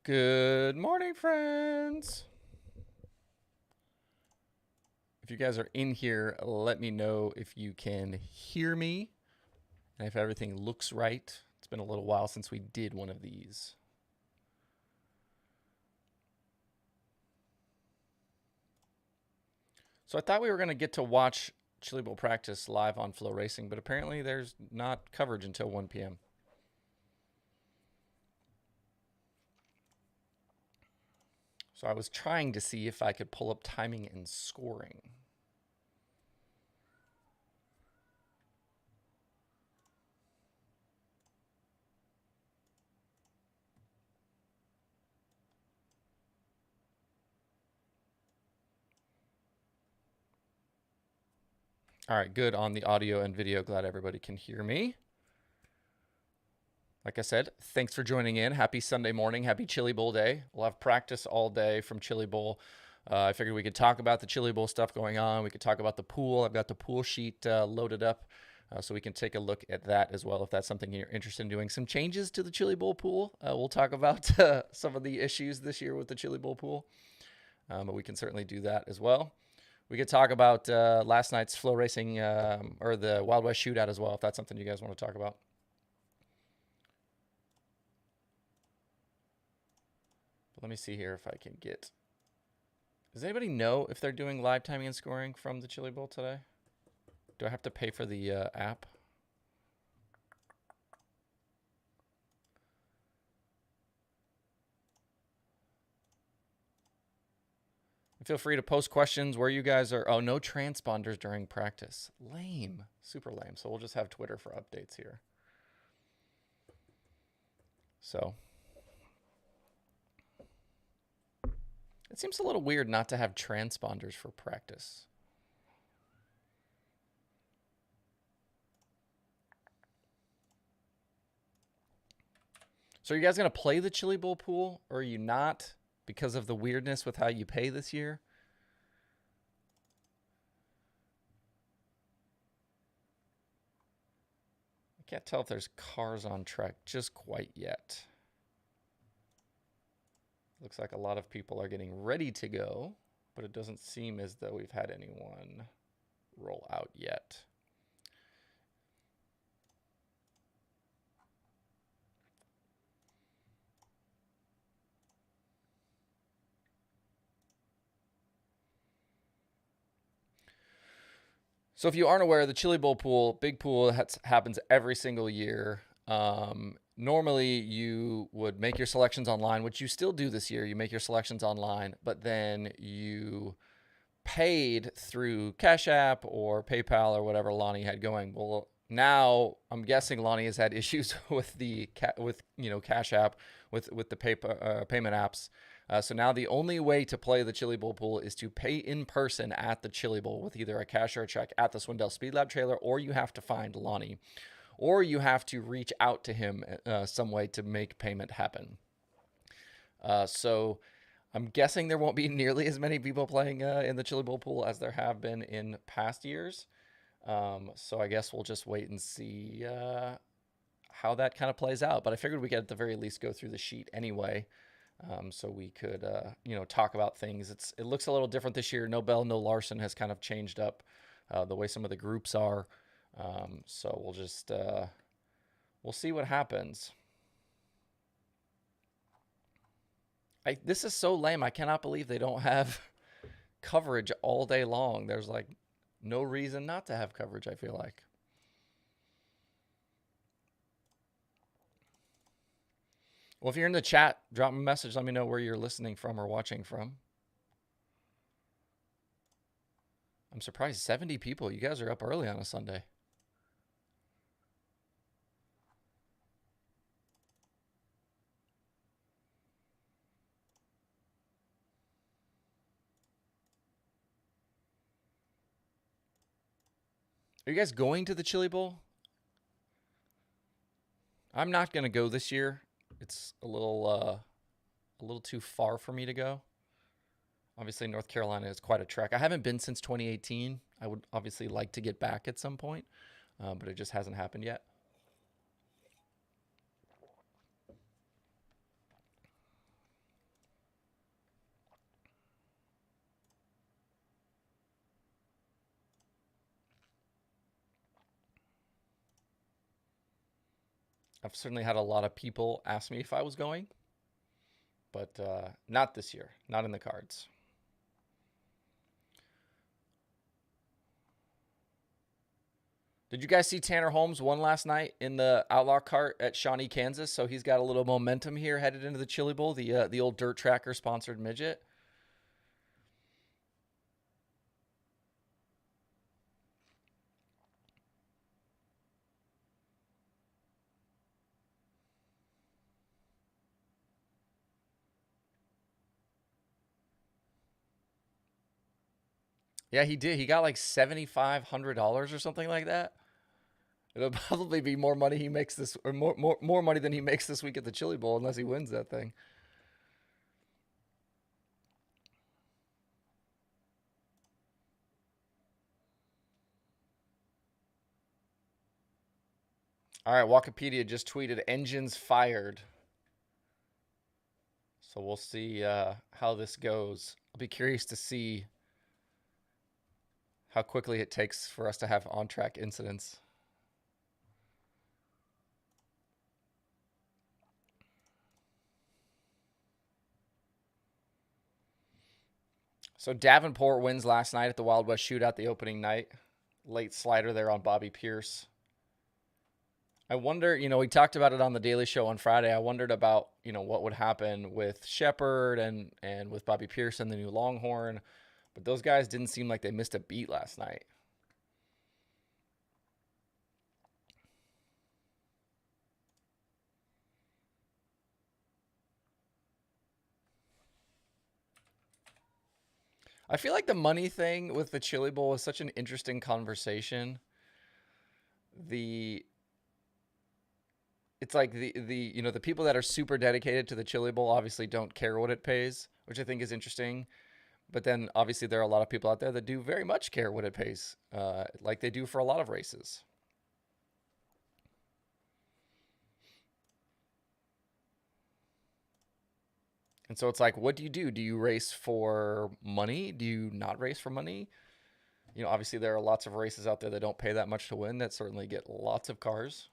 Good morning, friends. If you guys are in here, let me know if you can hear me and if everything looks right. It's been a little while since we did one of these. So I thought we were going to get to watch Chili Bowl practice live on Flow Racing, but apparently there's not coverage until 1 p.m. So I was trying to see if I could pull up timing and scoring. All right, good on the audio and video. Glad everybody can hear me. Like I said, thanks for joining in. Happy Sunday morning. Happy Chili Bowl day. We'll have practice all day from Chili Bowl. I figured we could talk about the Chili Bowl stuff going on. We could talk about the pool. I've got the pool sheet loaded up so we can take a look at that as well if that's something you're interested in doing. Some changes to the Chili Bowl pool. We'll talk about some of the issues this year with the Chili Bowl pool, but we can certainly do that as well. We could talk about last night's Flow Racing or the Wild West Shootout as well if that's something you guys want to talk about. Let me see here if I can get... Does anybody know if they're doing live timing and scoring from the Chili Bowl today? Do I have to pay for the app? Feel free to post questions where you guys are. Oh, no transponders during practice. Lame. Super lame. So we'll just have Twitter for updates here. So... It seems a little weird not to have transponders for practice. So are you guys going to play the Chili Bowl pool, or are you not because of the weirdness with how you pay this year? I can't tell if there's cars on track just quite yet. Looks like a lot of people are getting ready to go, but it doesn't seem as though we've had anyone roll out yet. So if you aren't aware, the Chili Bowl pool, big pool, happens every single year. Normally, you would make your selections online, which you still do this year. You make your selections online, but then you paid through Cash App or PayPal or whatever Lonnie had going. Well, now I'm guessing Lonnie has had issues with the Cash App, with the payment apps. So now the only way to play the Chili Bowl pool is to pay in person at the Chili Bowl with either a cash or a check at the Swindell Speed Lab trailer, or you have to find Lonnie, or you have to reach out to him some way to make payment happen. So I'm guessing there won't be nearly as many people playing in the Chili Bowl pool as there have been in past years. So I guess we'll just wait and see how that kind of plays out. But I figured we could at the very least go through the sheet anyway. So we could, talk about things. It looks a little different this year. No Bell, no Larson has kind of changed up the way some of the groups are. So we'll just, we'll see what happens. This is so lame. I cannot believe they don't have coverage all day long. There's like no reason not to have coverage, I feel like. Well, if you're in the chat, drop me a message. Let me know where you're listening from or watching from. I'm surprised 70 people. You guys are up early on a Sunday. Are you guys going to the Chili Bowl? I'm not going to go this year. It's a little too far for me to go. Obviously, North Carolina is quite a trek. I haven't been since 2018. I would obviously like to get back at some point, but it just hasn't happened yet. I've certainly had a lot of people ask me if I was going, but not this year, not in the cards. Did you guys see Tanner Holmes won last night in the Outlaw Cart at Shawnee, Kansas? So he's got a little momentum here headed into the Chili Bowl, the old Dirt Tracker sponsored midget. Yeah, he did. He got like $7,500 or something like that. It'll probably be more money he makes this, or more money than he makes this week at the Chili Bowl, unless he wins that thing. All right, Wikipedia just tweeted engines fired. So we'll see how this goes. I'll be curious to see how quickly it takes for us to have on track incidents. So Davenport wins last night at the Wild West Shootout, the opening night. Late slider there on Bobby Pierce. I wonder, we talked about it on the Daily Show on Friday. I wondered about, what would happen with Shepard and with Bobby Pierce and the new Longhorn. But those guys didn't seem like they missed a beat last night. I feel like the money thing with the Chili Bowl is such an interesting conversation. The It's like the people that are super dedicated to the Chili Bowl obviously don't care what it pays, which I think is interesting. But then obviously there are a lot of people out there that do very much care what it pays, like they do for a lot of races. And so it's like, what do you do? Do you race for money? Do you not race for money? Obviously there are lots of races out there that don't pay that much to win that certainly get lots of cars.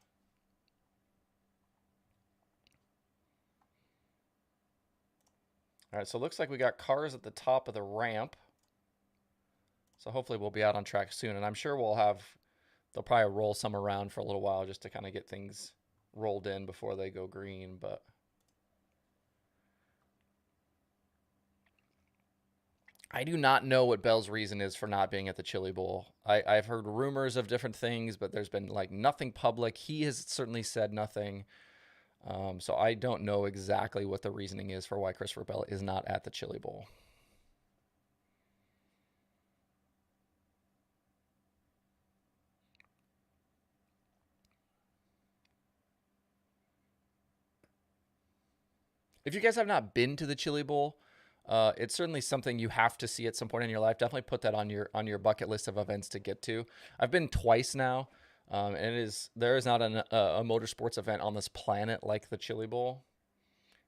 All right, so it looks like we got cars at the top of the ramp. So hopefully we'll be out on track soon. And I'm sure they'll probably roll some around for a little while just to kind of get things rolled in before they go green. But I do not know what Bell's reason is for not being at the Chili Bowl. I've heard rumors of different things, but there's been like nothing public. He has certainly said nothing. So I don't know exactly what the reasoning is for why Christopher Bell is not at the Chili Bowl. If you guys have not been to the Chili Bowl, it's certainly something you have to see at some point in your life. Definitely put that on your bucket list of events to get to. I've been twice now, and there is not a motorsports event on this planet like the Chili Bowl.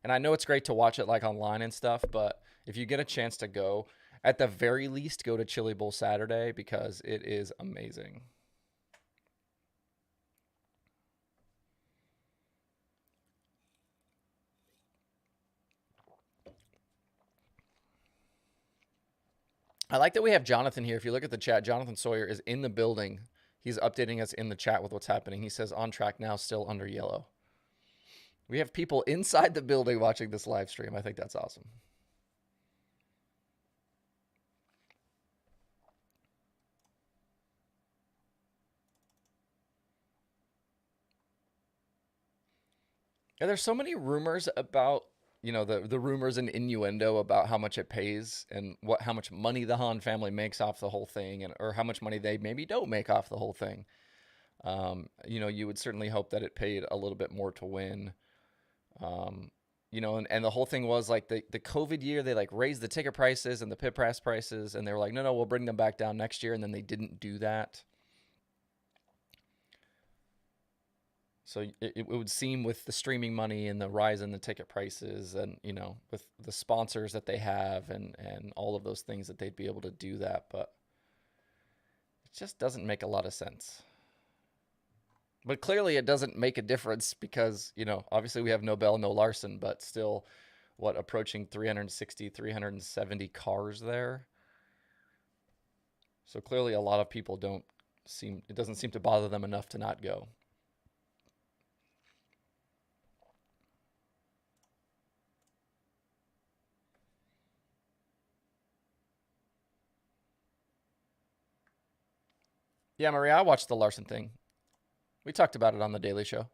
And I know it's great to watch it like online and stuff, but if you get a chance to go, at the very least, go to Chili Bowl Saturday because it is amazing. I like that we have Jonathan here. If you look at the chat, Jonathan Sawyer is in the building. He's updating us in the chat with what's happening. He says on track now, still under yellow. We have people inside the building watching this live stream. I think that's awesome. Yeah, there's so many rumors about, the rumors and innuendo about how much it pays and how much money the Hahn family makes off the whole thing, or how much money they maybe don't make off the whole thing. You would certainly hope that it paid a little bit more to win. And the whole thing was like the COVID year, they like raised the ticket prices and the pit pass prices, and they were like, no, we'll bring them back down next year, and then they didn't do that. So it would seem with the streaming money and the rise in the ticket prices and, with the sponsors that they have and all of those things that they'd be able to do that. But it just doesn't make a lot of sense. But clearly it doesn't make a difference because, obviously we have no Bell, no Larson, but still, what, approaching 360, 370 cars there. So clearly a lot of people it doesn't seem to bother them enough to not go. Yeah, Maria, I watched the Larson thing. We talked about it on the Daily Show.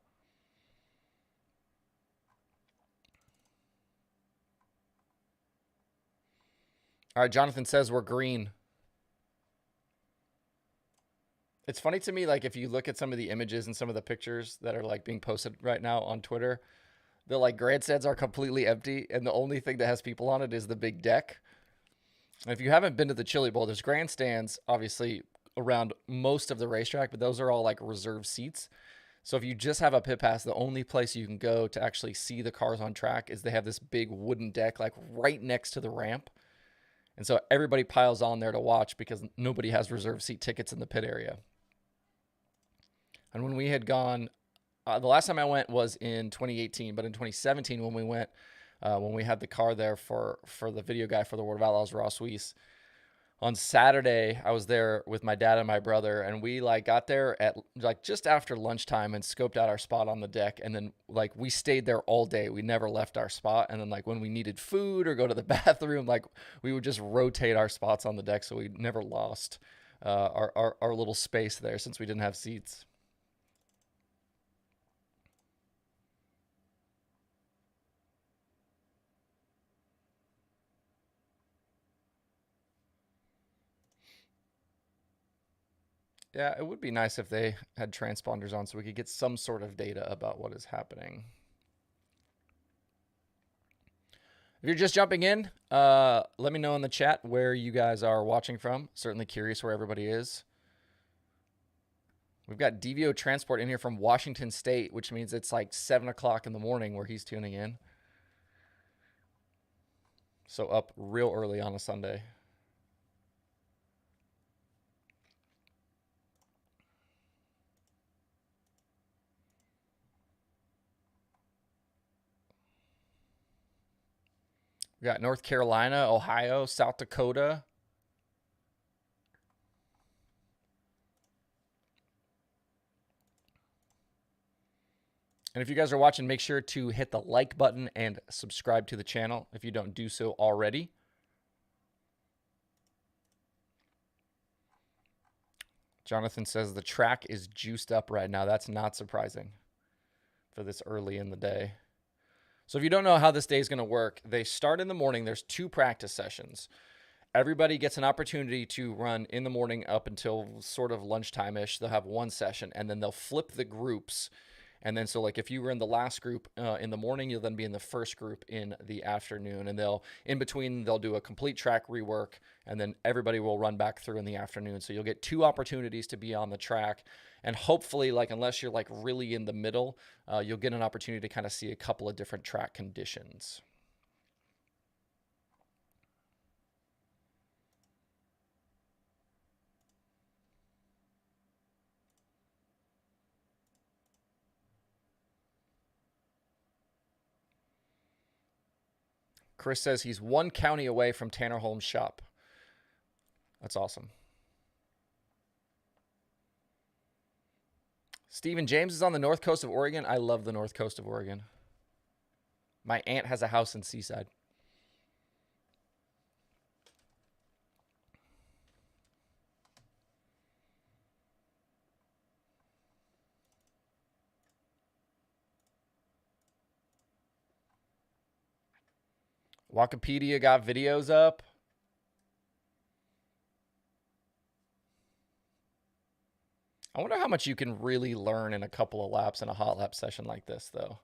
All right, Jonathan says we're green. It's funny to me, like, if you look at some of the images and some of the pictures that are like being posted right now on Twitter, the like grandstands are completely empty, and the only thing that has people on it is the big deck. And if you haven't been to the Chili Bowl, there's grandstands obviously around most of the racetrack, but those are all like reserved seats. So if you just have a pit pass, the only place you can go to actually see the cars on track is they have this big wooden deck like right next to the ramp. And so everybody piles on there to watch because nobody has reserved seat tickets in the pit area. And when we had gone, the last time I went was in 2018, but in 2017 when we went, when we had the car there for the video guy for the World of Outlaws, Ross Weiss, on Saturday, I was there with my dad and my brother, and we like got there at like just after lunchtime and scoped out our spot on the deck. And then like we stayed there all day. We never left our spot. And then like when we needed food or go to the bathroom, like we would just rotate our spots on the deck. So we never lost our little space there since we didn't have seats. Yeah, it would be nice if they had transponders on so we could get some sort of data about what is happening. If you're just jumping in, let me know in the chat where you guys are watching from. Certainly curious where everybody is. We've got DVO Transport in here from Washington State, which means it's like 7 o'clock in the morning where he's tuning in. So up real early on a Sunday. We got North Carolina, Ohio, South Dakota. And if you guys are watching, make sure to hit the like button and subscribe to the channel if you don't do so already. Jonathan says the track is juiced up right now. That's not surprising for this early in the day. So if you don't know how this day is going to work, they start in the morning. There's 2 practice sessions. Everybody gets an opportunity to run in the morning up until sort of lunchtime-ish. They'll have 1 session, and then they'll flip the groups. And then so like if you were in the last group in the morning, you'll then be in the first group in the afternoon. And in between, they'll do a complete track rework, and then everybody will run back through in the afternoon. So you'll get 2 opportunities to be on the track. And hopefully, like unless you're like really in the middle, you'll get an opportunity to kind of see a couple of different track conditions. Chris says he's 1 county away from Tanner Holmes' shop. That's awesome. Stephen James is on the north coast of Oregon. I love the north coast of Oregon. My aunt has a house in Seaside. Wikipedia got videos up. I wonder how much you can really learn in a couple of laps in a hot lap session like this, though.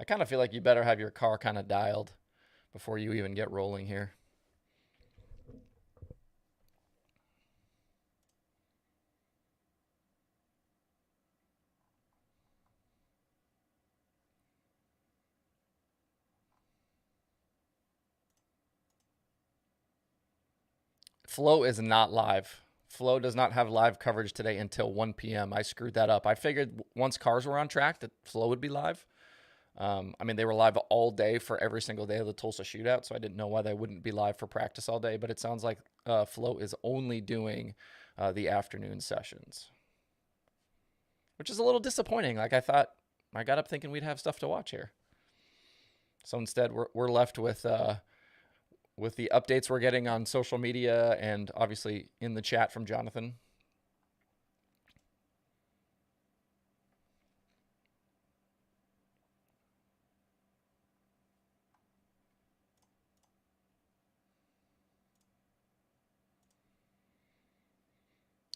I kind of feel like you better have your car kind of dialed before you even get rolling here. Flow is not live. Flo does not have live coverage today until 1 p.m. I screwed that up. I figured once cars were on track that Flo would be live. I mean, they were live all day for every single day of the Tulsa shootout, so I didn't know why they wouldn't be live for practice all day. But it sounds like Flo is only doing the afternoon sessions, which is a little disappointing. Like I thought, I got up thinking we'd have stuff to watch here. So instead, we're left with the updates we're getting on social media and obviously in the chat from Jonathan.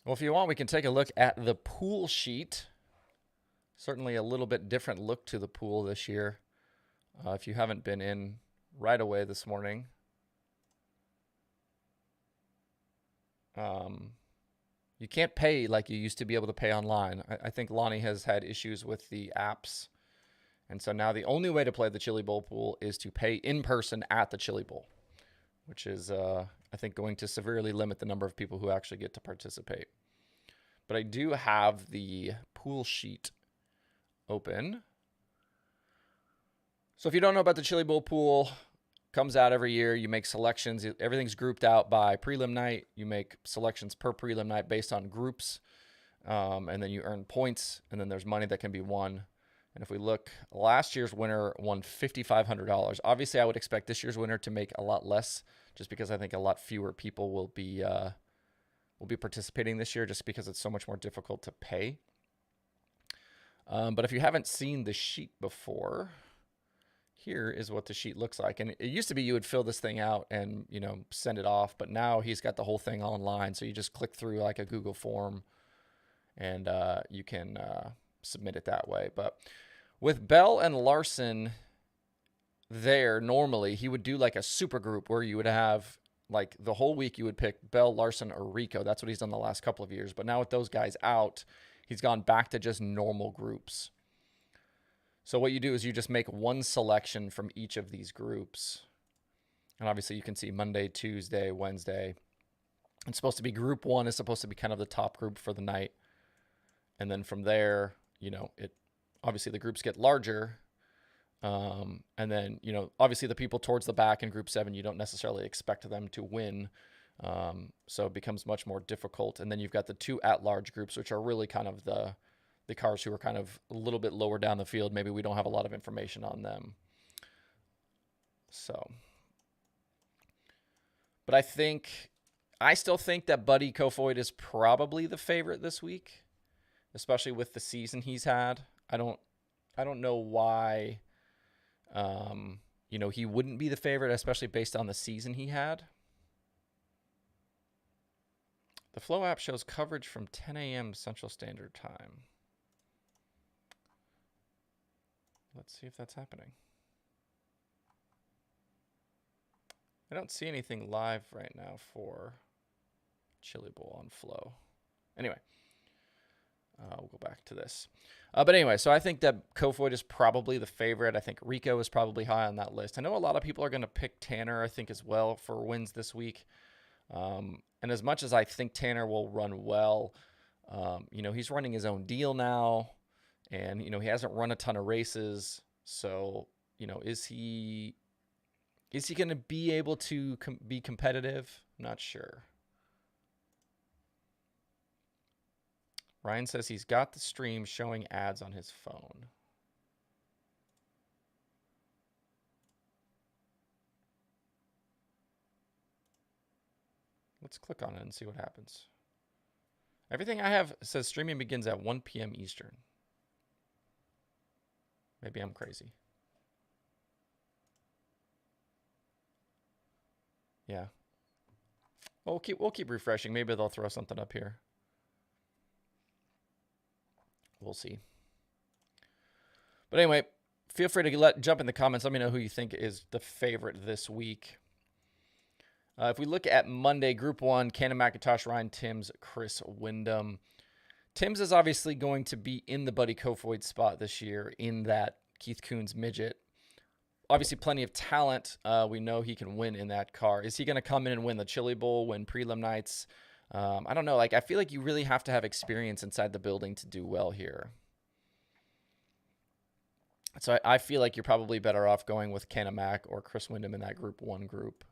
Well, if you want, we can take a look at the pool sheet. Certainly a little bit different look to the pool this year. If you haven't been in right away this morning. You can't pay like you used to be able to pay online. I think Lonnie has had issues with the apps. And so now the only way to play the Chili Bowl pool is to pay in person at the Chili Bowl, which is, I think, going to severely limit the number of people who actually get to participate. But I do have the pool sheet open. So if you don't know about the Chili Bowl pool, comes out every year. You make selections. Everything's grouped out by prelim night. You make selections per prelim night based on groups, and then you earn points, and then there's money that can be won. And if we look, last year's winner won $5,500. Obviously, I would expect this year's winner to make a lot less, just because I think a lot fewer people will be participating this year, just because it's so much more difficult to pay. But if you haven't seen the sheet before, here is what the sheet looks like. And it used to be you would fill this thing out and, send it off. But now he's got the whole thing online. So you just click through like a Google form and you can submit it that way. But with Bell and Larson there, normally he would do like a super group where you would have like the whole week you would pick Bell, Larson, or Rico. That's what he's done the last couple of years. But now with those guys out, he's gone back to just normal groups. So what you do is you just make one selection from each of these groups. And obviously you can see Monday, Tuesday, Wednesday. It's supposed to be group one is supposed to be kind of the top group for the night. And then from there, obviously the groups get larger. And then, obviously the people towards the back in group 7, you don't necessarily expect them to win. So it becomes much more difficult. And then you've got the 2 at-large groups, which are really kind of the cars who are kind of a little bit lower down the field. Maybe we don't have a lot of information on them. So, but I still think that Buddy Kofoid is probably the favorite this week, especially with the season he's had. I don't know why, he wouldn't be the favorite, especially based on the season he had. The Flow app shows coverage from 10 a.m. Central Standard Time. Let's see if that's happening. I don't see anything live right now for Chili Bowl on Flow. Anyway, we'll go back to this. But anyway, so I think that Kofoid is probably the favorite. I think Rico is probably high on that list. I know a lot of people are going to pick Tanner, I think, as well for wins this week. And as much as I think Tanner will run well, he's running his own deal now. And, he hasn't run a ton of races. So, is he going to be able to be competitive? I'm not sure. Ryan says he's got the stream showing ads on his phone. Let's click on it and see what happens. Everything I have says streaming begins at 1 p.m. Eastern. Maybe I'm crazy. Yeah. Well, we'll keep refreshing. Maybe they'll throw something up here. We'll see. But anyway, feel free to jump in the comments. Let me know who you think is the favorite this week. If we look at Monday, Group 1, Cannon McIntosh, Ryan Timms, Chris Windham. Timms is obviously going to be in the Buddy Kofoid spot this year in that Keith Kunz midget. Obviously, plenty of talent. We know he can win in that car. Is he going to come in and win the Chili Bowl, win prelim nights? I don't know. Like, I feel like you really have to have experience inside the building to do well here. So I feel like you're probably better off going with Mack or Chris Windom in that Group 1 group.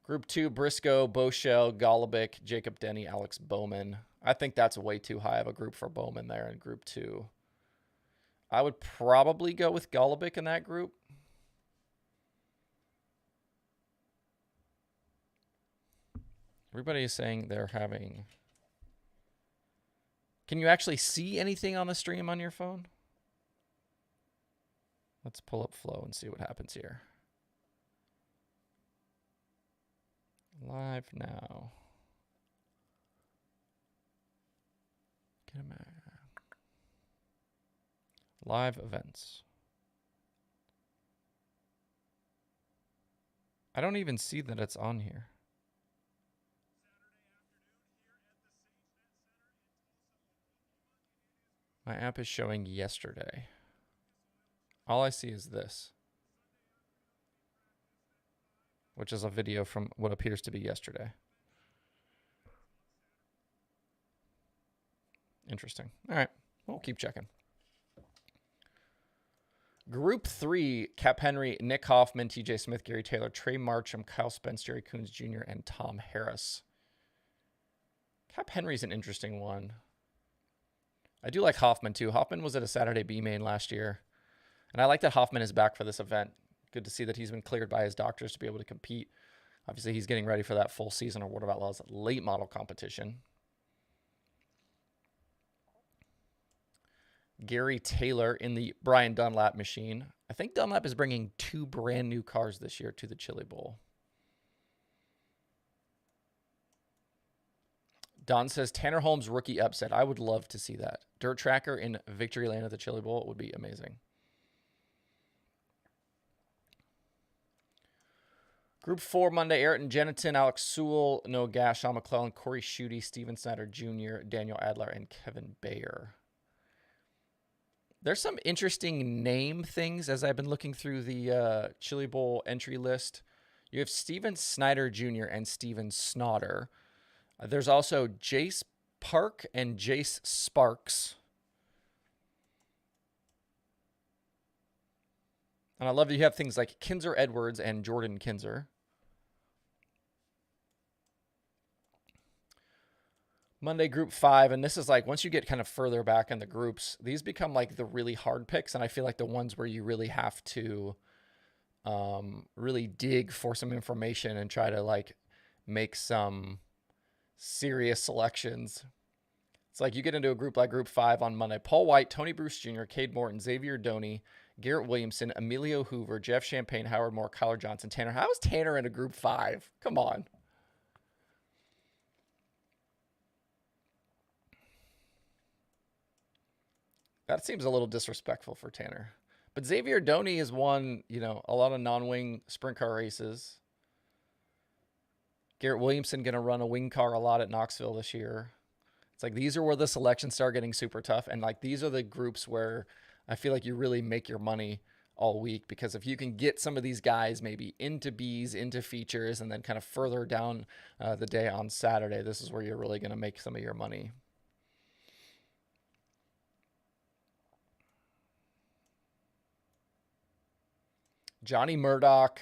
Group 2, Briscoe, Boschel, Golubic, Jacob Denny, Alex Bowman. I think that's way too high of a group for Bowman there in Group 2. I would probably go with Golubic in that group. Everybody is saying they're having... Can you actually see anything on the stream on your phone? Let's pull up Flow and see what happens here. Live now. Get him out. Live events. I don't even see that it's on here. My app is showing yesterday. All I see is this, which is a video from what appears to be yesterday. Interesting. All right. We'll keep checking. Group 3, Cap Henry, Nick Hoffman, TJ Smith, Gary Taylor, Trey Marcham, Kyle Spence, Jerry Coons Jr., and Tom Harris. Cap Henry's an interesting one. I do like Hoffman, too. Hoffman was at a Saturday B main last year. And I like that Hoffman is back for this event. Good to see that he's been cleared by his doctors to be able to compete. Obviously, he's getting ready for that full season of World of Outlaws late model competition. Gary Taylor in the Brian Dunlap machine. I think Dunlap is bringing 2 brand new cars this year to the Chili Bowl. Don says Tanner Holmes rookie upset. I would love to see that. Dirt Tracker in Victory Lane at the Chili Bowl would be amazing. Group 4, Monday, Ayrton Jennington, Alex Sewell, Noah Gash, Sean McClellan, Corey Schutte, Steven Snyder Jr., Daniel Adler, and Kevin Bayer. There's some interesting name things as I've been looking through the Chili Bowl entry list. You have Steven Snyder Jr. and Steven Snodder. There's also Jace Park and Jace Sparks. And I love that you have things like Kinzer Edwards and Jordan Kinzer. Monday, Group 5, and this is like, once you get kind of further back in the groups, these become like the really hard picks, and I feel like the ones where you really have to really dig for some information and try to like make some serious selections. It's like you get into a group like Group 5 on Monday. Paul White, Tony Bruce Jr., Cade Morton, Xavier Doney, Garrett Williamson, Emilio Hoover, Jeff Champagne, Howard Moore, Kyler Johnson, Tanner. How is Tanner in a Group 5? Come on. That seems a little disrespectful for Tanner. But Xavier Doney has won, you know, a lot of non-wing sprint car races. Garrett Williamson going to run a wing car a lot at Knoxville this year. It's like these are where the selections start getting super tough. And like these are the groups where I feel like you really make your money all week. Because if you can get some of these guys maybe into Bs, into features, and then kind of further down the day on Saturday, this is where you're really going to make some of your money. Johnny Murdoch.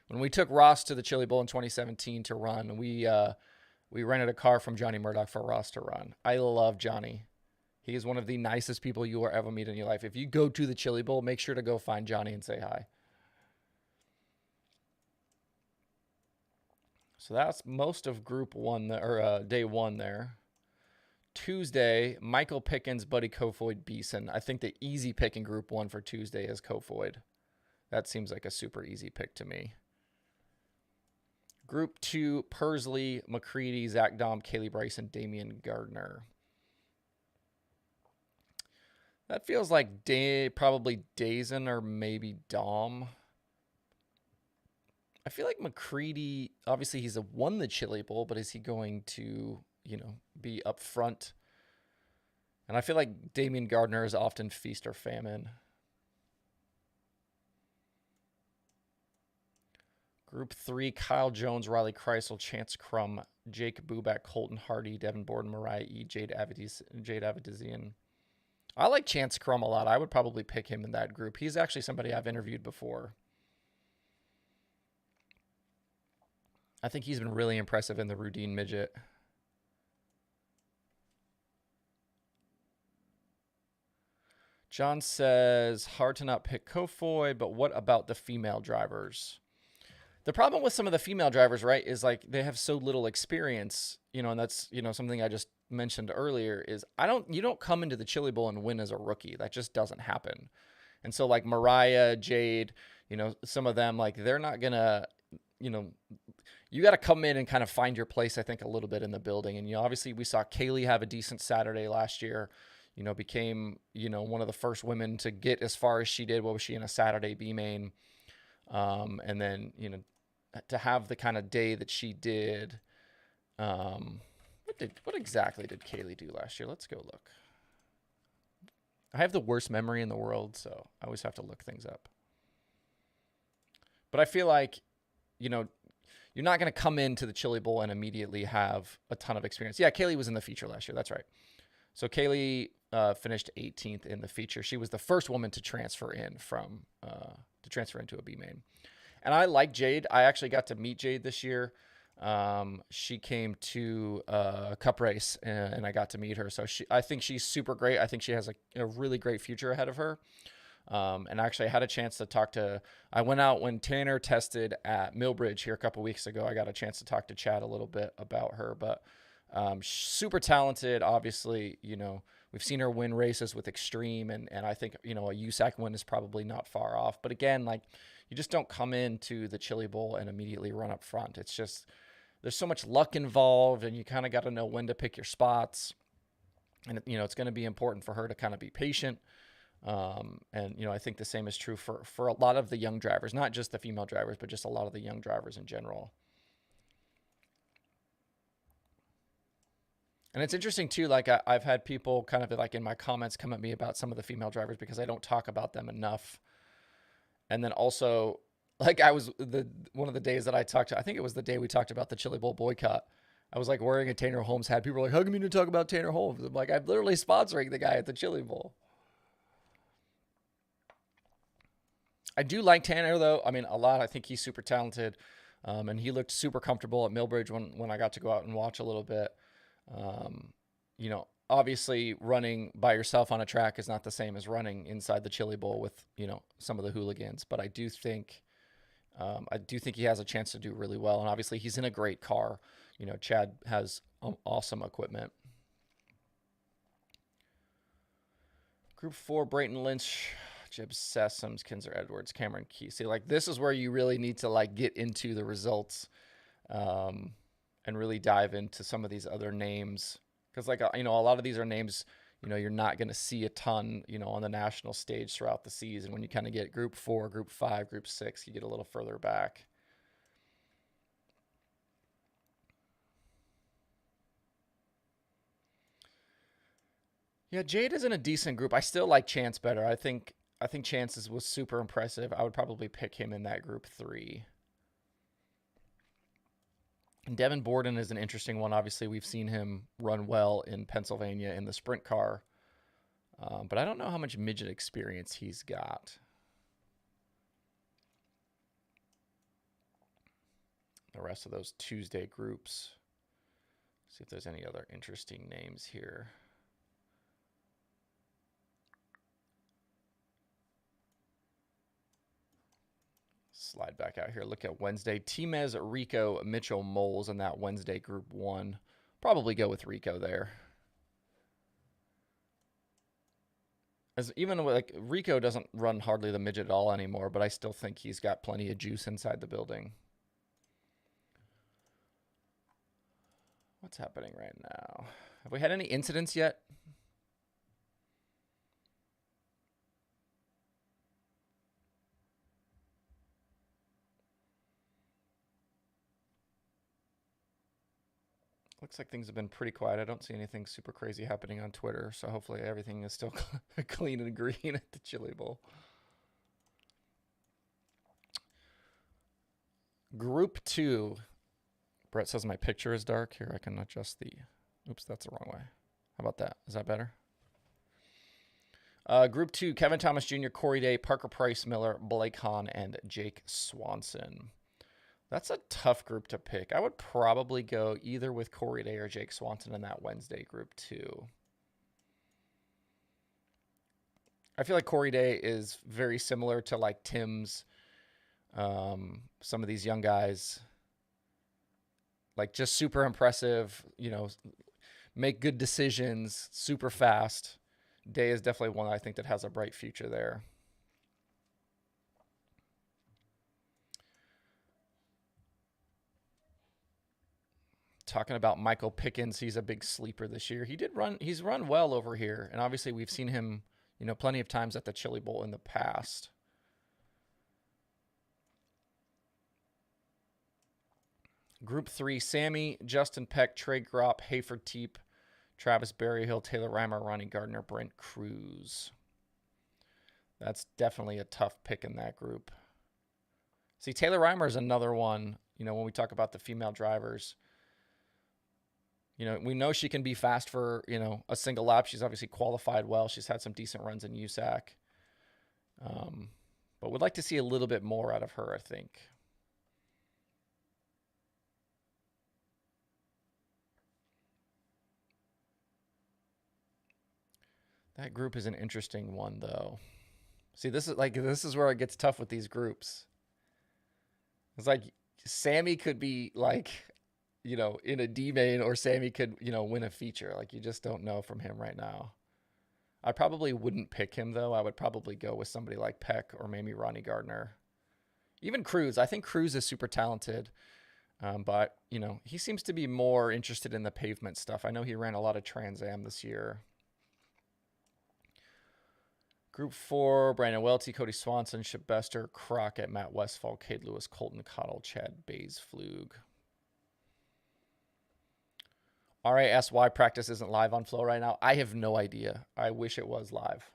When we took Ross to the Chili Bowl in 2017 to run, we rented a car from Johnny Murdoch for Ross to run. I love Johnny. He is one of the nicest people you will ever meet in your life. If you go to the Chili Bowl, make sure to go find Johnny and say hi. So that's most of Group 1, or Day 1 there. Tuesday, Michael Pickens, Buddy Kofoid, Beeson. I think the easy pick in Group 1 for Tuesday is Kofoid. That seems like a super easy pick to me. Group 2, Persley, McCready, Zach Dom, Kaylee Bryson, Damian Gardner. That feels like probably Dazen or maybe Dom. I feel like McCready, obviously he's won the Chili Bowl, but is he going to, you know, be up front? And I feel like Damian Gardner is often feast or famine. Group 3, Kyle Jones, Riley Kreisel, Chance Crum, Jake Buback, Colton Hardy, Devin Borden, Mariah E., Jade Avedizian. I like Chance Crum a lot. I would probably pick him in that group. He's actually somebody I've interviewed before. I think he's been really impressive in the Rudine Midget. John says, hard to not pick Kofoy, but what about the female drivers? The problem with some of the female drivers, right, is like they have so little experience, and that's, something I just mentioned earlier is you don't come into the Chili Bowl and win as a rookie. That just doesn't happen. And so like Mariah, Jade, some of them, like they're not going to, you got to come in and kind of find your place, I think, a little bit in the building. And, obviously we saw Kaylee have a decent Saturday last year, became, one of the first women to get as far as she did. What was she in a Saturday B main? And then, to have the kind of day that she did. What exactly did Kaylee do last year? Let's go look. I have the worst memory in the world, so I always have to look things up. But I feel like, you're not going to come into the Chili Bowl and immediately have a ton of experience. Yeah, Kaylee was in the feature last year. That's right. So Kaylee finished 18th in the feature. She was the first woman to transfer into a B main. And I like Jade. I actually got to meet Jade this year. She came to a cup race and I got to meet her. So I think she's super great. I think she has a really great future ahead of her. And actually I had a chance to talk to, I went out when Tanner tested at Millbridge here a couple weeks ago. I got a chance to talk to Chad a little bit about her, but, super talented. Obviously, we've seen her win races with Extreme and I think, a USAC win is probably not far off, but again, like you just don't come into the Chili Bowl and immediately run up front. It's just, there's so much luck involved and you kind of got to know when to pick your spots. And, it's going to be important for her to kind of be patient. And, I think the same is true for a lot of the young drivers, not just the female drivers, but just a lot of the young drivers in general. And it's interesting too, like I've had people kind of like in my comments come at me about some of the female drivers because I don't talk about them enough. And then also, like one of the days that I talked to, I think it was the day we talked about the Chili Bowl boycott. I was like wearing a Tanner Holmes hat. People were like, how come you didn't talk about Tanner Holmes? I'm like, I'm literally sponsoring the guy at the Chili Bowl. I do like Tanner though. I mean, a lot. I think he's super talented. And he looked super comfortable at Millbridge when I got to go out and watch a little bit. Obviously running by yourself on a track is not the same as running inside the Chili Bowl with, some of the hooligans, but I do think he has a chance to do really well. And obviously he's in a great car. Chad has awesome equipment. Group 4, Brayton Lynch, Jeb Sessoms, Kinzer Edwards, Cameron Key. See, like this is where you really need to like get into the results, and really dive into some of these other names. Because, like, a lot of these are names, you're not going to see a ton, on the national stage throughout the season. When you kind of get Group 4, Group 5, Group 6, you get a little further back. Yeah, Jade is in a decent group. I still like Chance better. I think Chance was super impressive. I would probably pick him in that Group 3. Devin Borden is an interesting one. Obviously, we've seen him run well in Pennsylvania in the sprint car. But I don't know how much midget experience he's got. The rest of those Tuesday groups. See if there's any other interesting names here. Slide back out here. Look at Wednesday. Timez, Rico, Mitchell, Moles in that Wednesday Group 1. Probably go with Rico there. As even like Rico doesn't run hardly the midget at all anymore, but I still think he's got plenty of juice inside the building. What's happening right now? Have we had any incidents yet? Looks like things have been pretty quiet. I don't see anything super crazy happening on Twitter, so hopefully everything is still clean and green at the Chili Bowl. Group 2. Brett says my picture is dark. Here, I can adjust the... Oops, that's the wrong way. How about that? Is that better? Group 2, Kevin Thomas Jr., Corey Day, Parker Price Miller, Blake Hahn, and Jake Swanson. That's a tough group to pick. I would probably go either with Corey Day or Jake Swanson in that Wednesday group 2. I feel like Corey Day is very similar to like Tim's, some of these young guys. Like just super impressive, you know, make good decisions, super fast. Day is definitely one I think that has a bright future there. Talking about Michael Pickens, he's a big sleeper this year. He's run well over here, and obviously we've seen him, you know, plenty of times at the Chili Bowl in the past. Group 3, Sammy, Justin Peck, Trey Gropp, Hayford Teep, Travis Berryhill, Taylor Reimer, Ronnie Gardner, Brent Cruz. That's definitely a tough pick in that group. See, Taylor Reimer is another one, you know, when we talk about the female drivers. You know, we know she can be fast for, you know, a single lap. She's obviously qualified well. She's had some decent runs in USAC. But would like to see a little bit more out of her, I think. That group is an interesting one, though. See, this is where it gets tough with these groups. It's like Sammy could be like, you know, in a D main, or Sammy could, you know, win a feature. Like, you just don't know from him right now. I probably wouldn't pick him, though. I would probably go with somebody like Peck or maybe Ronnie Gardner. Even Cruz. I think Cruz is super talented. But, you know, he seems to be more interested in the pavement stuff. I know he ran a lot of Trans Am this year. Group 4, Brandon Welty, Cody Swanson, Chip Bester, Crockett, Matt Westfall, Cade Lewis, Colton Cottle, Chad Baysflug. RASY practice isn't live on Flow right now. I have no idea. I wish it was live.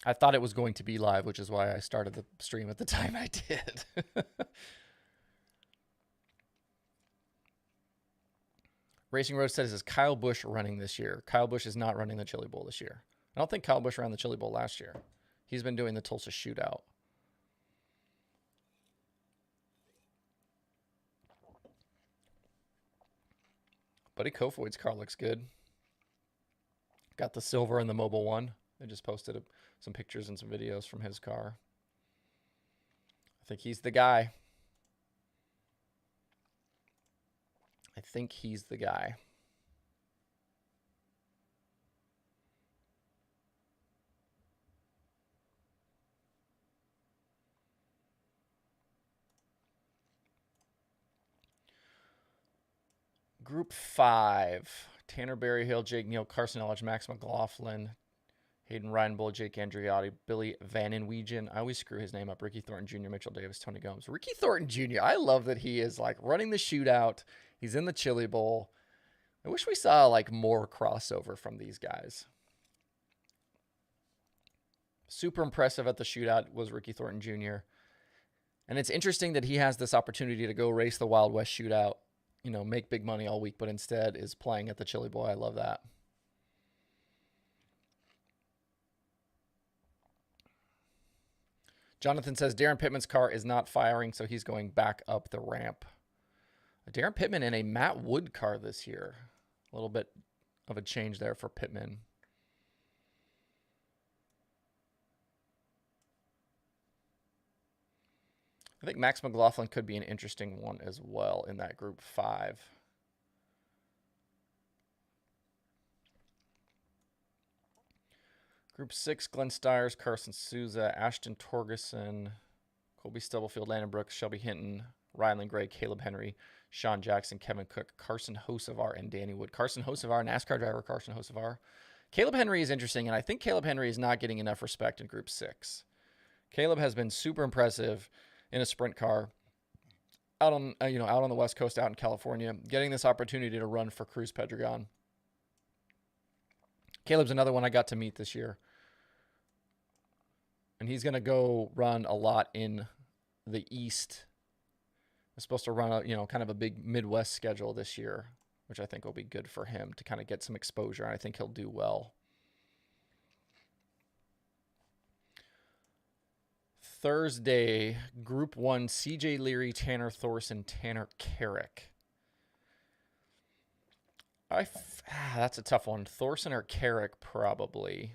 I thought it was going to be live, which is why I started the stream at the time I did. Racing Road says, is Kyle Busch running this year? Kyle Busch is not running the Chili Bowl this year. I don't think Kyle Busch ran the Chili Bowl last year. He's been doing the Tulsa Shootout. Buddy Kofoid's car looks good. Got the silver and the Mobile One. They just posted some pictures and some videos from his car. I think he's the guy. I think he's the guy. Group 5. Tanner Berryhill, Jake Neal, Carson Elledge, Max McLaughlin, Hayden Reinbold, Jake Andriotti, Billy Vanenwegen. I always screw his name up. Ricky Thornton Jr., Mitchell Davis, Tony Gomes. Ricky Thornton Jr., I love that he is like running the shootout. He's in the Chili Bowl. I wish we saw like more crossover from these guys. Super impressive at the shootout was Ricky Thornton Jr. And it's interesting that he has this opportunity to go race the Wild West shootout, you know, make big money all week, but instead is playing at the Chili Bowl. I love that. Jonathan says Darren Pittman's car is not firing, so he's going back up the ramp. Darren Pittman in a Matt Wood car this year. A little bit of a change there for Pittman. I think Max McLaughlin could be an interesting one as well in that group 5. Group 6, Glenn Stiers, Carson Souza, Ashton Torgerson, Colby Stubblefield, Landon Brooks, Shelby Hinton, Rylan Gray, Caleb Henry, Sean Jackson, Kevin Cook, Carson Hocevar, and Danny Wood. Carson Hocevar, NASCAR driver Carson Hocevar. Caleb Henry is interesting, and I think Caleb Henry is not getting enough respect in Group 6. Caleb has been super impressive in a sprint car out on the West Coast, out in California, getting this opportunity to run for Cruz Pedregon. Caleb's another one I got to meet this year. And he's going to go run a lot in the East. He's supposed to run kind of a big Midwest schedule this year, which I think will be good for him to kind of get some exposure. And I think he'll do well. Thursday, Group 1, CJ Leary, Tanner Thorson, Tanner Carrick. That's a tough one. Thorson or Carrick, probably.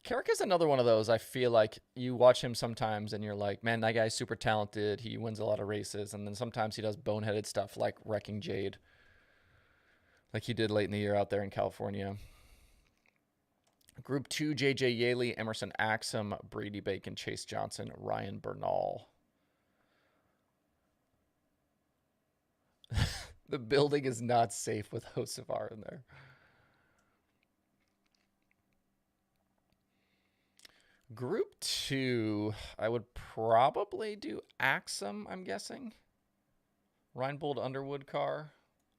Carrick is another one of those. I feel like you watch him sometimes and you're like, man, that guy's super talented. He wins a lot of races. And then sometimes he does boneheaded stuff like wrecking Jade, like he did late in the year out there in California. Group 2, J.J. Yaley, Emerson Axum, Brady Bacon, Chase Johnson, Ryan Bernal. The building is not safe with Hocevar in there. Group 2, I would probably do Axum, I'm guessing. Reinbold Underwood car.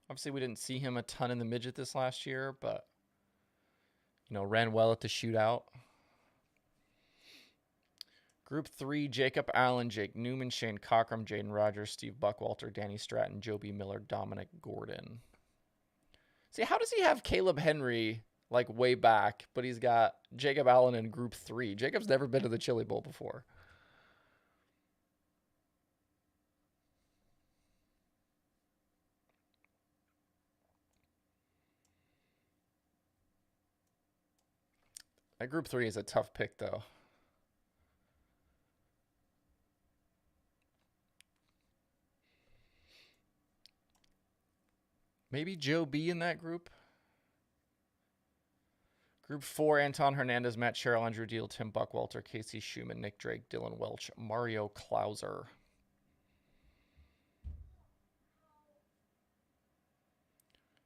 Obviously, we didn't see him a ton in the midget this last year, but, ran well at the shootout. Group 3, Jacob Allen, Jake Newman, Shane Cockrum, Jaden Rogers, Steve Buckwalter, Danny Stratton, Joby Miller, Dominic Gordon. See, how does he have Caleb Henry like way back, but he's got Jacob Allen in Group 3? Jacob's never been to the Chili Bowl before. That Group 3 is a tough pick, though. Maybe Joe B in that group. Group 4, Anton Hernandez, Matt Sherrill, Andrew Deal, Tim Buckwalter, Casey Schumann, Nick Drake, Dylan Welch, Mario Klauser.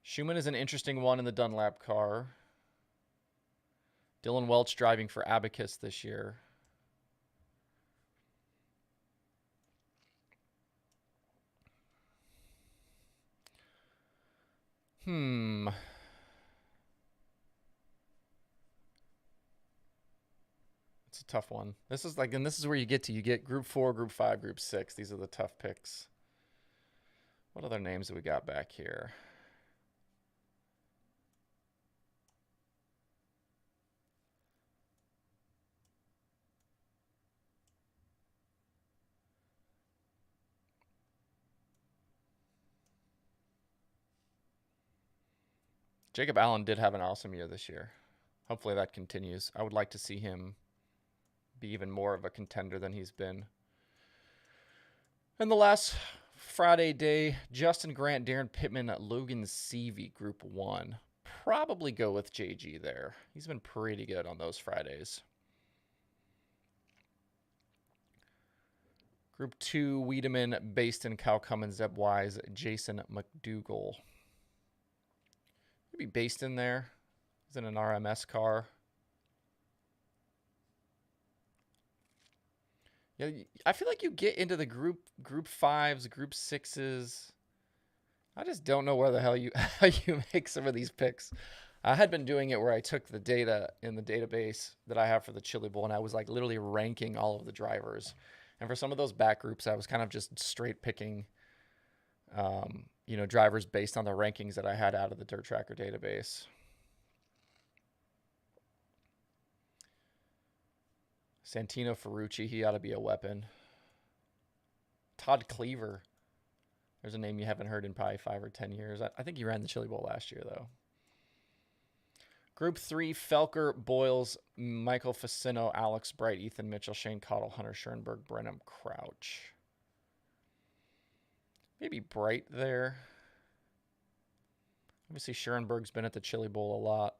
Schumann is an interesting one in the Dunlap car. Dylan Welch driving for Abacus this year. It's a tough one. This is where you get Group 4, Group 5, Group 6. These are the tough picks. What other names do we got back here? Jacob Allen did have an awesome year this year. Hopefully that continues. I would like to see him be even more of a contender than he's been. And the last Friday day, Justin Grant, Darren Pittman, Logan Seavey, Group 1. Probably go with JG there. He's been pretty good on those Fridays. Group 2, Wiedemann, Baston, Kyle Cummins, Zeb Wise, Jason McDougall. Maybe Baston there. He's in an RMS car. Yeah, I feel like you get into the group 5s, Group 6s. I just don't know where the hell how you make some of these picks. I had been doing it where I took the data in the database that I have for the Chili Bowl, and I was like literally ranking all of the drivers. And for some of those back groups, I was kind of just straight picking, drivers based on the rankings that I had out of the Dirt Tracker database. Santino Ferrucci, he ought to be a weapon. Todd Cleaver. There's a name you haven't heard in probably 5 or 10 years. I think he ran the Chili Bowl last year, though. Group 3, Felker, Boyles, Michael Facino, Alex Bright, Ethan Mitchell, Shane Cottle, Hunter Schoenberg, Brenham Crouch. Maybe Bright there. Obviously, Schoenberg's been at the Chili Bowl a lot.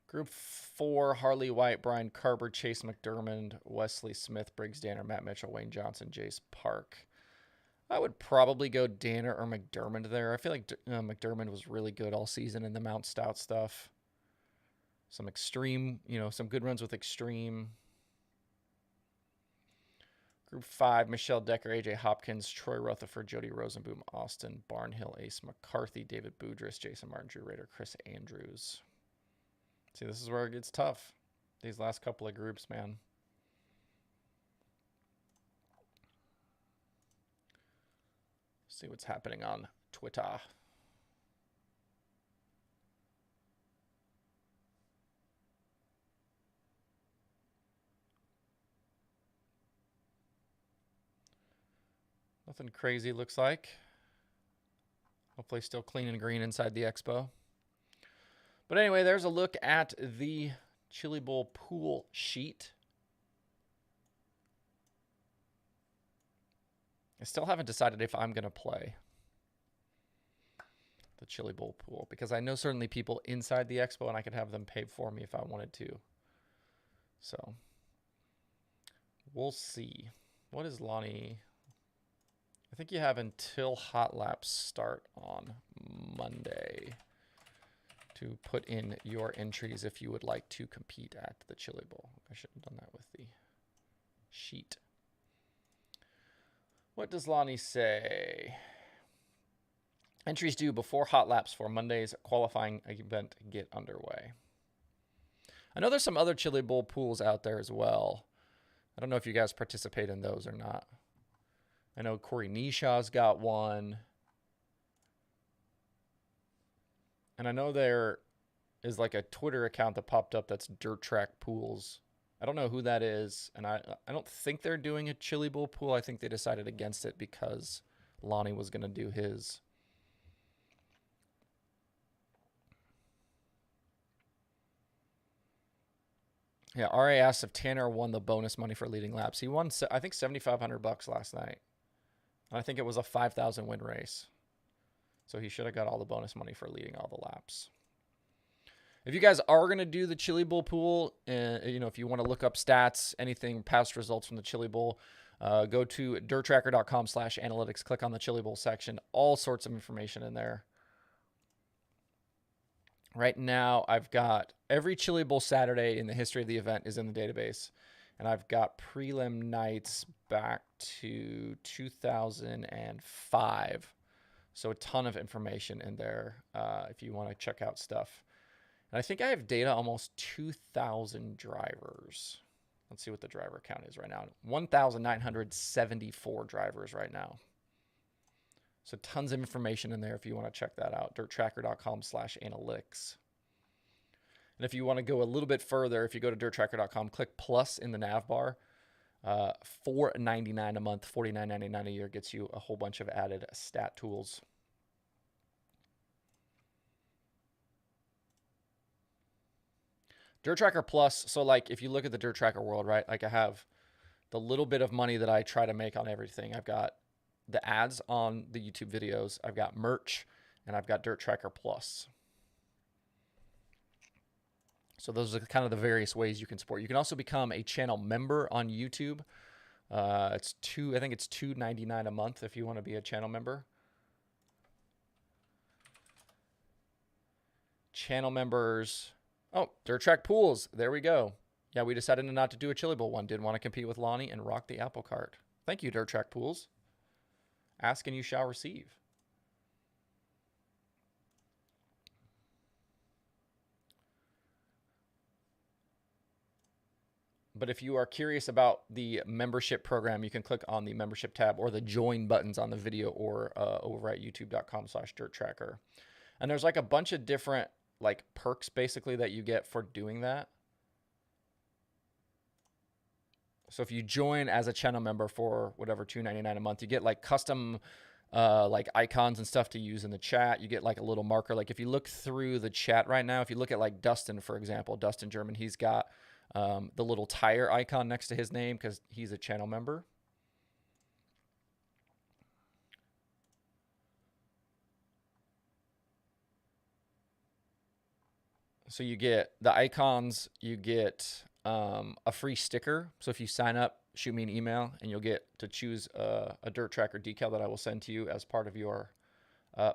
Group 4, Harley White, Brian Carber, Chase McDermott, Wesley Smith, Briggs Danner, Matt Mitchell, Wayne Johnson, Jace Park. I would probably go Danner or McDermott there. I feel like McDermott was really good all season in the Mount Stout stuff. Some extreme, some good runs with extreme. Group 5, Michelle Decker, AJ Hopkins, Troy Rutherford, Jody Rosenboom, Austin Barnhill, Ace McCarthy, David Boudris, Jason Martin, Drew Rader, Chris Andrews. See, this is where it gets tough. These last couple of groups, man. See what's happening on Twitter. Nothing crazy looks like. Hopefully still clean and green inside the expo. But anyway, there's a look at the Chili Bowl pool sheet. I still haven't decided if I'm going to play the Chili Bowl pool because I know certainly people inside the expo and I could have them pay for me if I wanted to. So we'll see. What is Lonnie? I think you have until hot laps start on Monday to put in your entries if you would like to compete at the Chili Bowl. I should have done that with the sheet. What does Lonnie say? Entries due before hot laps for Monday's qualifying event get underway. I know there's some other Chili Bowl pools out there as well. I don't know if you guys participate in those or not. I know Corey Nishaw's got one. And I know there is like a Twitter account that popped up that's Dirt Track Pools. I don't know who that is. And I don't think they're doing a Chili Bowl pool. I think they decided against it because Lonnie was going to do his. Yeah, RA asked if Tanner won the bonus money for leading laps. He won, I think, $7,500 last night. I think it was a 5,000 win race. So he should have got all the bonus money for leading all the laps. If you guys are going to do the Chili Bowl pool, if you want to look up stats, anything, past results from the Chili Bowl, go to dirttracker.com/analytics, click on the Chili Bowl section, all sorts of information in there. Right now, I've got every Chili Bowl Saturday in the history of the event is in the database. And I've got prelim nights back to 2005. So a ton of information in there if you want to check out stuff. And I think I have data almost 2,000 drivers. Let's see what the driver count is right now. 1,974 drivers right now. So tons of information in there if you want to check that out. dirttracker.com/analytics. And if you want to go a little bit further, if you go to dirttracker.com, click plus in the nav bar. $4.99 a month, $49.99 a year gets you a whole bunch of added stat tools. Dirt Tracker Plus. So like if you look at the Dirt Tracker world, right? Like I have the little bit of money that I try to make on everything. I've got the ads on the YouTube videos. I've got merch, and I've got Dirt Tracker Plus. So those are kind of the various ways you can support. You can also become a channel member on YouTube. I think it's $2.99 a month if you want to be a channel member. Channel members. Oh, Dirt Track Pools. There we go. Yeah, we decided not to do a Chili Bowl one. Didn't want to compete with Lonnie and rock the apple cart. Thank you, Dirt Track Pools. Ask and you shall receive. But if you are curious about the membership program, you can click on the membership tab or the join buttons on the video or over at youtube.com/dirttracker. And there's like a bunch of different like perks basically that you get for doing that. So if you join as a channel member for whatever, $2.99 a month, you get like custom like icons and stuff to use in the chat. You get like a little marker. Like if you look through the chat right now, if you look at like Dustin, for example, Dustin German, he's got the little tire icon next to his name because he's a channel member. So you get the icons, you get a free sticker. So if you sign up, shoot me an email and you'll get to choose a Dirt Tracker decal that I will send to you as part of your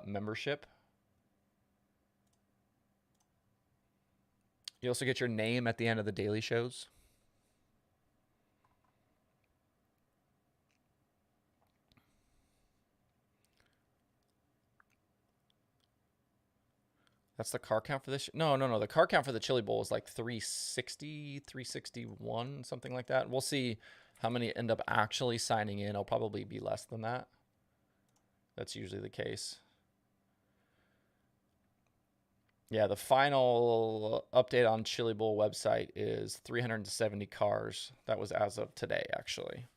membership. You also get your name at the end of the daily shows. That's the car count for this. No, no, no. The car count for the Chili Bowl is like 360, 361, something like that. We'll see how many end up actually signing in. It'll probably be less than that. That's usually the case. Yeah, the final update on Chili Bowl website is 370 cars. That was as of today, actually.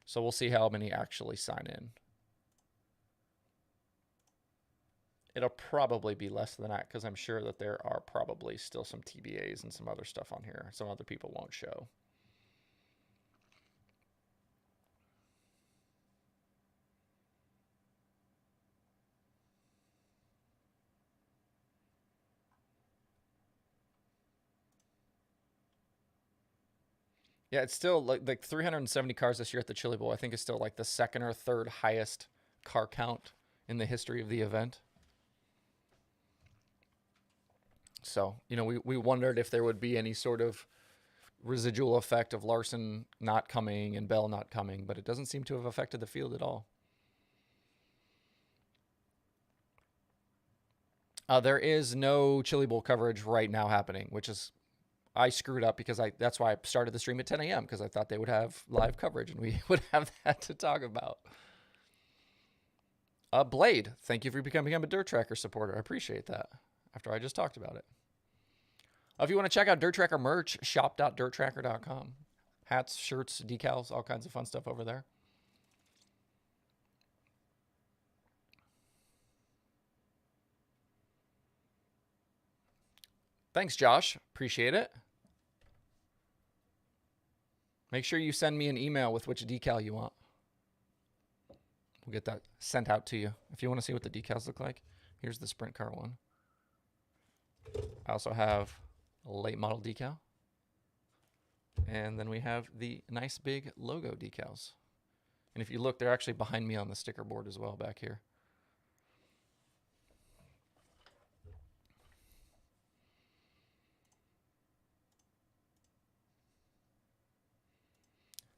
So we'll see how many actually sign in. It'll probably be less than that because I'm sure that there are probably still some TBAs and some other stuff on here. Some other people won't show. Yeah, it's still like 370 cars this year at the Chili Bowl. I think is still like the second or third highest car count in the history of the event. So, you know, we wondered if there would be any sort of residual effect of Larson not coming and Bell not coming, but it doesn't seem to have affected the field at all. There is no Chili Bowl coverage right now happening, which is I screwed up because that's why I started the stream at 10 a.m. because I thought they would have live coverage and we would have that to talk about. Blade, thank you for becoming a Dirt Tracker supporter. I appreciate that after I just talked about it. If you want to check out Dirt Tracker merch, shop.dirttracker.com. Hats, shirts, decals, all kinds of fun stuff over there. Thanks, Josh. Appreciate it. Make sure you send me an email with which decal you want. We'll get that sent out to you. If you want to see what the decals look like, here's the sprint car one. I also have a late model decal. And then we have the nice big logo decals. And if you look, they're actually behind me on the sticker board as well back here.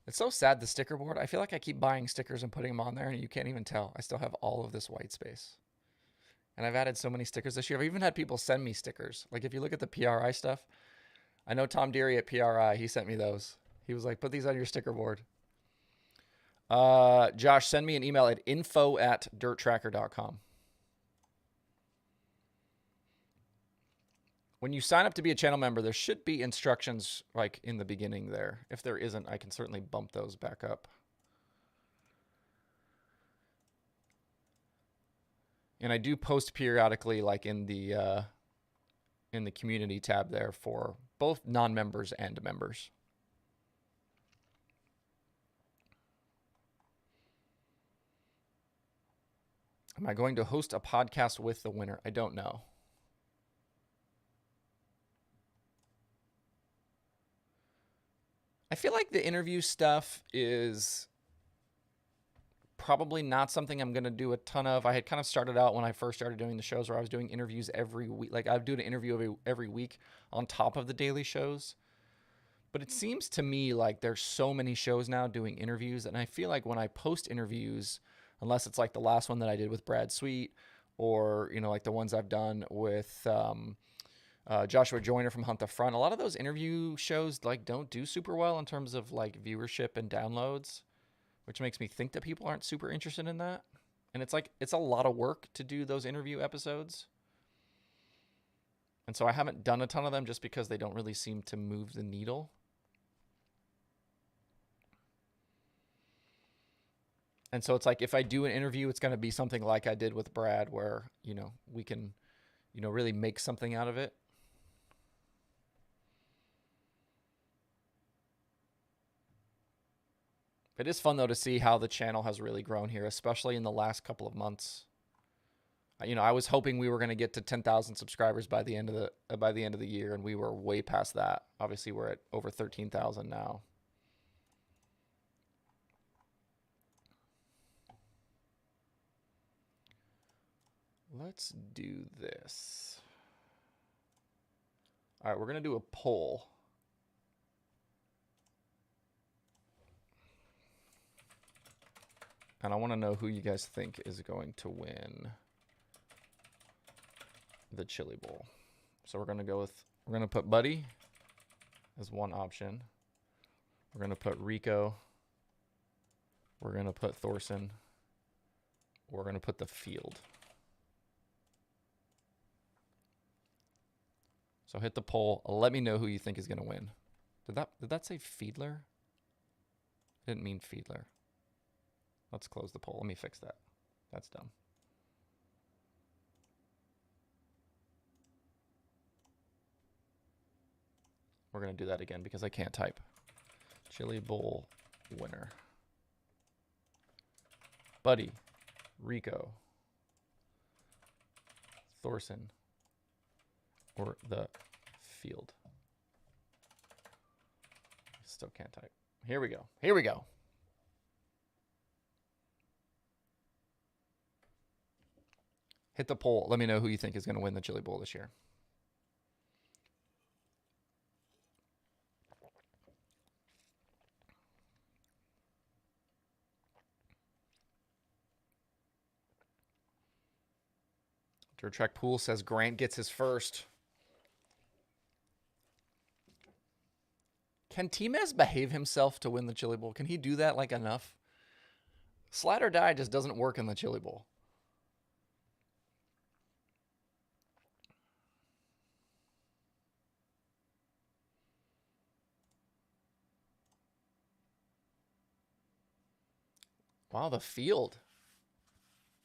It's so sad, the sticker board. I feel like I keep buying stickers and putting them on there, and you can't even tell. I still have all of this white space. And I've added so many stickers this year. I've even had people send me stickers. Like if you look at the PRI stuff, I know Tom Deary at PRI, he sent me those. He was like, put these on your sticker board. Josh, send me an email at info@dirttracker.com. When you sign up to be a channel member, there should be instructions like in the beginning there. If there isn't, I can certainly bump those back up. And I do post periodically like in the community tab there for both non-members and members. Am I going to host a podcast with the winner? I don't know. I feel like the interview stuff is probably not something I'm going to do a ton of. I had kind of started out when I first started doing the shows where I was doing interviews every week. Like I'd do an interview every week on top of the daily shows. But it seems to me like there's so many shows now doing interviews. And I feel like when I post interviews, unless it's like the last one that I did with Brad Sweet or, you know, like the ones I've done with Joshua Joyner from Hunt the Front, a lot of those interview shows like don't do super well in terms of like viewership and downloads, which makes me think that people aren't super interested in that. And it's like, it's a lot of work to do those interview episodes. And so I haven't done a ton of them just because they don't really seem to move the needle. And so it's like, if I do an interview, it's going to be something like I did with Brad where, you know, we can, you know, really make something out of it. It is fun, though, to see how the channel has really grown here, especially in the last couple of months. You know, I was hoping we were going to get to 10,000 subscribers by the end of the year, and we were way past that. Obviously, we're at over 13,000 now. Let's do this. All right, we're going to do a poll. And I want to know who you guys think is going to win the Chili Bowl. So we're going to put Buddy as one option. We're going to put Rico. We're going to put Thorson. We're going to put the field. So hit the poll. Let me know who you think is going to win. Did that say Fiedler? I didn't mean Fiedler. Let's close the poll. Let me fix that. That's dumb. We're going to do that again because I can't type. Chili Bowl winner. Buddy, Rico, Thorson, or the field. Still can't type. Here we go. Here we go. Hit the poll. Let me know who you think is going to win the Chili Bowl this year. Dirt Track Pool says Grant gets his first. Can Timez behave himself to win the Chili Bowl? Can he do that like enough? Slide or die just doesn't work in the Chili Bowl. Wow, the field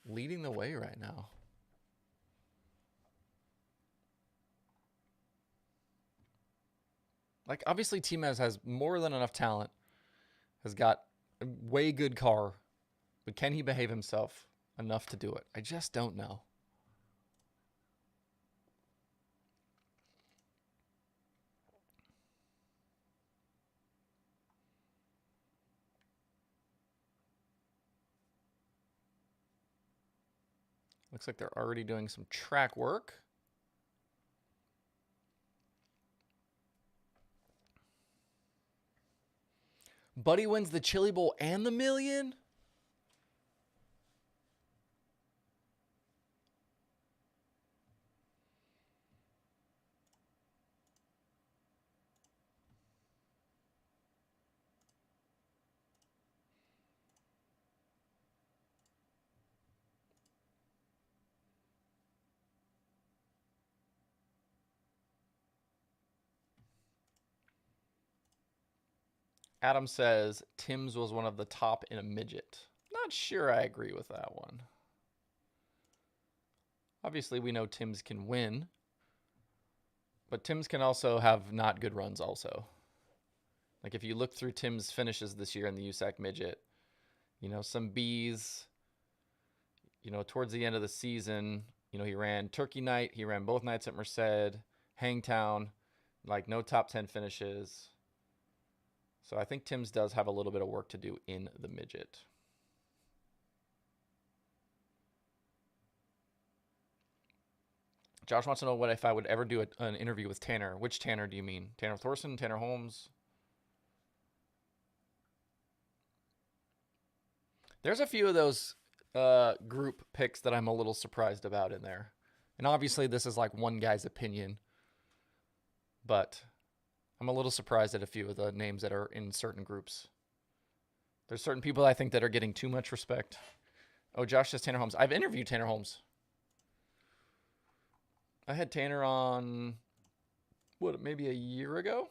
leading the way right now. Like, obviously, Timez has more than enough talent, has got a way good car, but can he behave himself enough to do it? I just don't know. Looks like they're already doing some track work. Buddy wins the Chili Bowl and the million? Adam says Tim's was one of the top in a midget. Not sure I agree with that one. Obviously, we know Tim's can win, but Tim's can also have not good runs also. Like if you look through Tim's finishes this year in the USAC midget, you know, some B's, you know, towards the end of the season, you know, he ran Turkey Night, he ran both nights at Merced, Hangtown, like no top 10 finishes. So I think Tim's does have a little bit of work to do in the midget. Josh wants to know what if I would ever do an interview with Tanner. Which Tanner do you mean? Tanner Thorson, Tanner Holmes? There's a few of those group picks that I'm a little surprised about in there. And obviously this is like one guy's opinion. But I'm a little surprised at a few of the names that are in certain groups. There's certain people I think that are getting too much respect. Oh, Josh says Tanner Holmes. I've interviewed Tanner Holmes. I had Tanner on, what, maybe a year ago?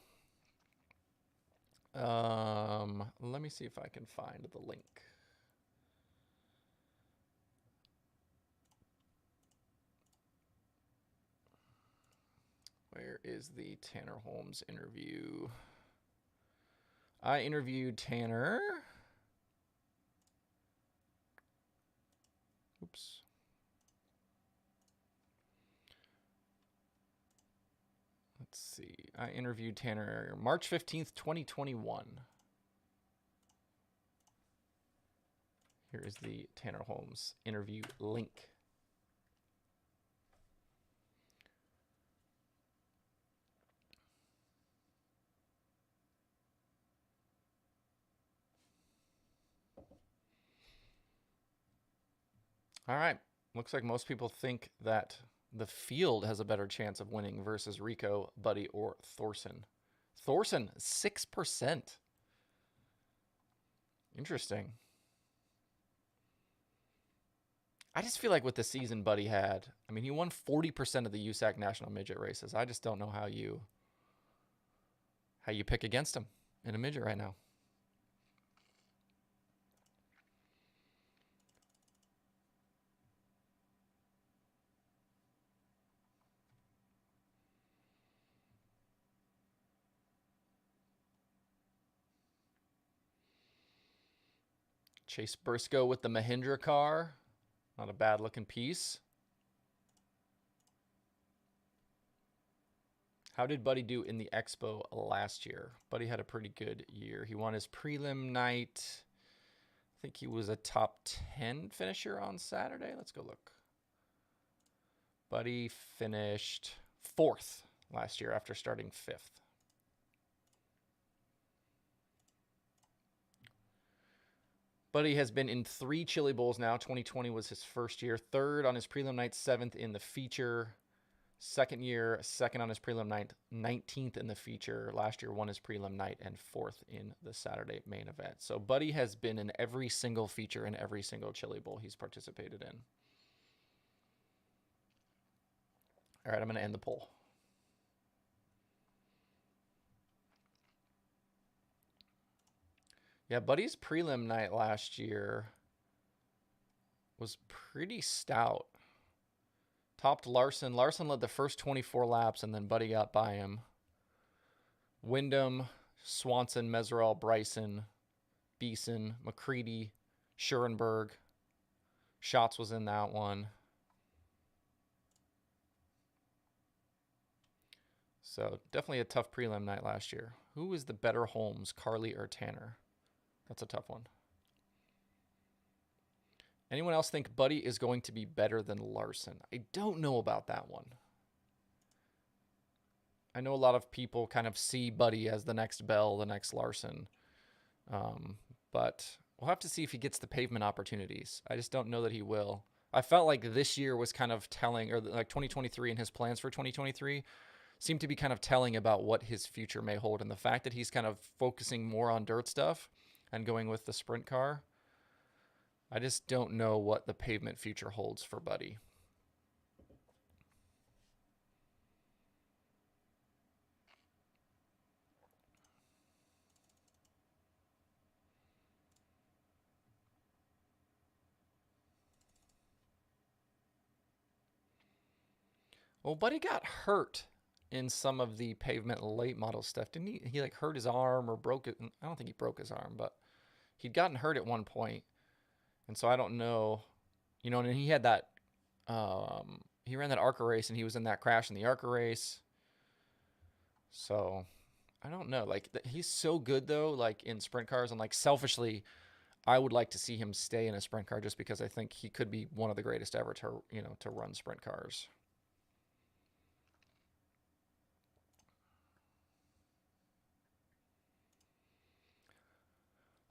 Let me see if I can find the link. Where is the Tanner Holmes interview? I interviewed Tanner. Oops. Let's see. I interviewed Tanner March 15th, 2021. Here is the Tanner Holmes interview link. All right. Looks like most people think that the field has a better chance of winning versus Rico, Buddy, or Thorson. Thorson, 6%. Interesting. I just feel like with the season Buddy had, I mean, he won 40% of the USAC National Midget races. I just don't know how you pick against him in a midget right now. Chase Briscoe with the Mahindra car. Not a bad looking piece. How did Buddy do in the Expo last year? Buddy had a pretty good year. He won his prelim night. I think he was a top 10 finisher on Saturday. Let's go look. Buddy finished 4th last year after starting 5th. Buddy has been in 3 Chili Bowls now. 2020 was his first year. 3rd on his prelim night, 7th in the feature. Second year, 2nd on his prelim night, 19th in the feature. Last year, won his prelim night and 4th in the Saturday main event. So Buddy has been in every single feature in every single Chili Bowl he's participated in. All right, I'm going to end the poll. Yeah, Buddy's prelim night last year was pretty stout. Topped Larson. Larson led the first 24 laps, and then Buddy got by him. Wyndham, Swanson, Meserol, Bryson, Beeson, McCready, Schurenberg. Schatz was in that one. So definitely a tough prelim night last year. Who was the better Holmes, Carly or Tanner? That's a tough one. Anyone else think Buddy is going to be better than Larson? I don't know about that one. I know a lot of people kind of see Buddy as the next Bell, the next Larson. But we'll have to see if he gets the pavement opportunities. I just don't know that he will. I felt like this year was kind of telling, or like 2023 and his plans for 2023 seem to be kind of telling about what his future may hold. And the fact that he's kind of focusing more on dirt stuff and going with the sprint car, I just don't know what the pavement future holds for Buddy. Well, Buddy got hurt in some of the pavement late model stuff. Didn't he? He like hurt his arm or broke it. I don't think he broke his arm, but he'd gotten hurt at one point. And so I don't know, and he had that, he ran that ARCA race and he was in that crash in the ARCA race. So I don't know. Like he's so good though, like in sprint cars, and like selfishly, I would like to see him stay in a sprint car just because I think he could be one of the greatest ever to run sprint cars.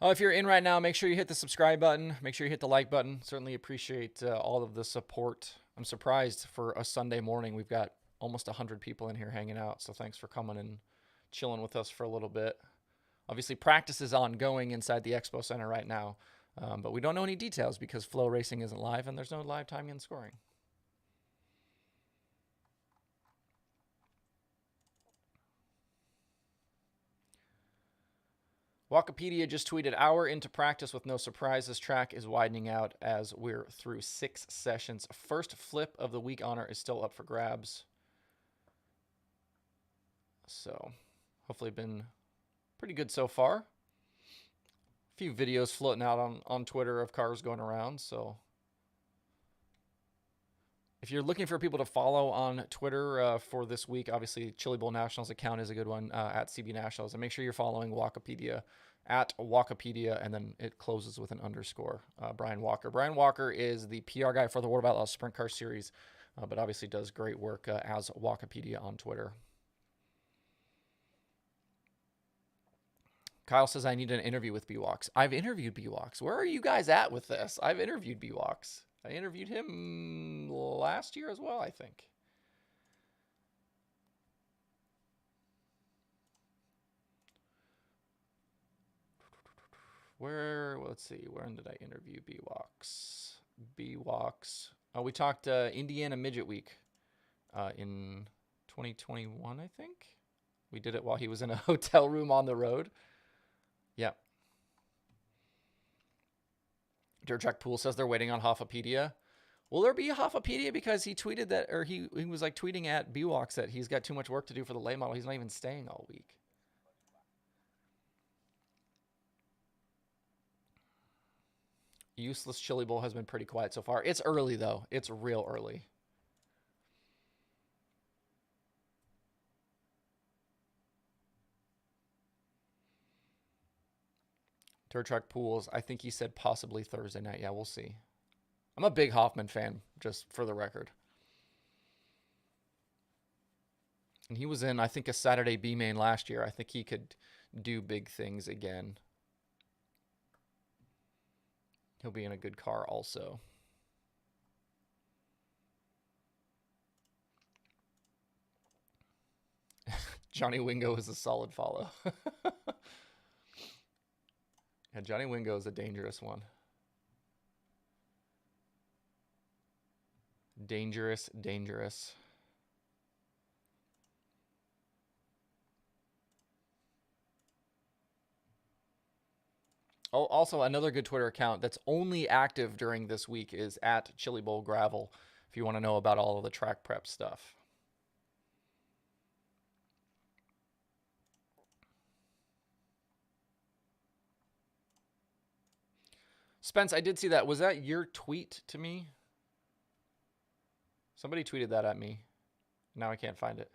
If you're in right now, make sure you hit the subscribe button. Make sure you hit the like button. Certainly appreciate all of the support. I'm surprised for a Sunday morning. We've got almost 100 people in here hanging out. So thanks for coming and chilling with us for a little bit. Obviously, practice is ongoing inside the Expo Center right now. But we don't know any details because Flow Racing isn't live and there's no live timing and scoring. Wikipedia just tweeted, hour into practice with no surprises. Track is widening out as we're through 6 sessions. First flip of the week honor is still up for grabs. So hopefully been pretty good so far. A few videos floating out on Twitter of cars going around. So if you're looking for people to follow on Twitter for this week, obviously Chili Bowl Nationals account is a good one, at CB Nationals. And make sure you're following Wikipedia at Wikipedia, and then it closes with an underscore. Brian Walker. Brian Walker is the PR guy for the World of Outlaws Sprint Car Series, but obviously does great work as Wikipedia on Twitter. Kyle says, I need an interview with B-Walks. I've interviewed B-Walks. Where are you guys at with this? I've interviewed B-Walks. I interviewed him last year as well, I think. let's see, when did I interview B-Walks? B-Walks. Oh, we talked Indiana Midget Week in 2021, I think. We did it while he was in a hotel room on the road. Yep. Dirt Track Pool says they're waiting on Hoffapedia. Will there be a Hoffapedia? Because he tweeted that, or he was like tweeting at B-Walks that he's got too much work to do for the late model. He's not even staying all week. Useless Chili Bowl has been pretty quiet so far. It's early, though. It's real early. Dirt Track Pools, I think he said possibly Thursday night. Yeah, we'll see. I'm a big Hoffman fan, just for the record. And he was in, I think, a Saturday B main last year. I think he could do big things again. He'll be in a good car also. Johnny Wingo is a solid follow. Yeah, Johnny Wingo is a dangerous one. Dangerous, dangerous. Oh, also, another good Twitter account that's only active during this week is at Chili Bowl Gravel, if you want to know about all of the track prep stuff. Spence, I did see that. Was that your tweet to me? Somebody tweeted that at me. Now I can't find it.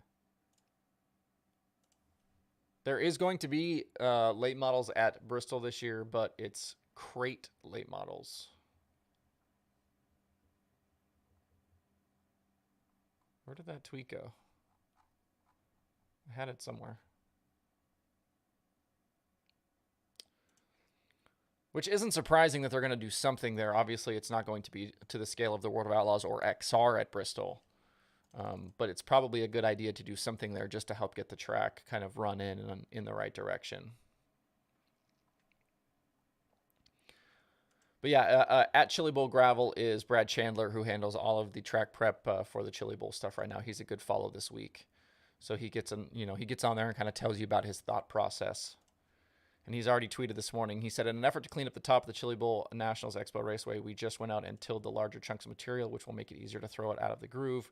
There is going to be late models at Bristol this year, but it's crate late models. Where did that tweet go? I had it somewhere. Which isn't surprising that they're going to do something there. Obviously, it's not going to be to the scale of the World of Outlaws or XR at Bristol. But it's probably a good idea to do something there just to help get the track kind of run in the right direction. But yeah, at Chili Bowl Gravel is Brad Chandler, who handles all of the track prep for the Chili Bowl stuff right now. He's a good follow this week. So he gets on there and kind of tells you about his thought process. And he's already tweeted this morning. He said, in an effort to clean up the top of the Chili Bowl Nationals Expo Raceway, we just went out and tilled the larger chunks of material, which will make it easier to throw it out of the groove.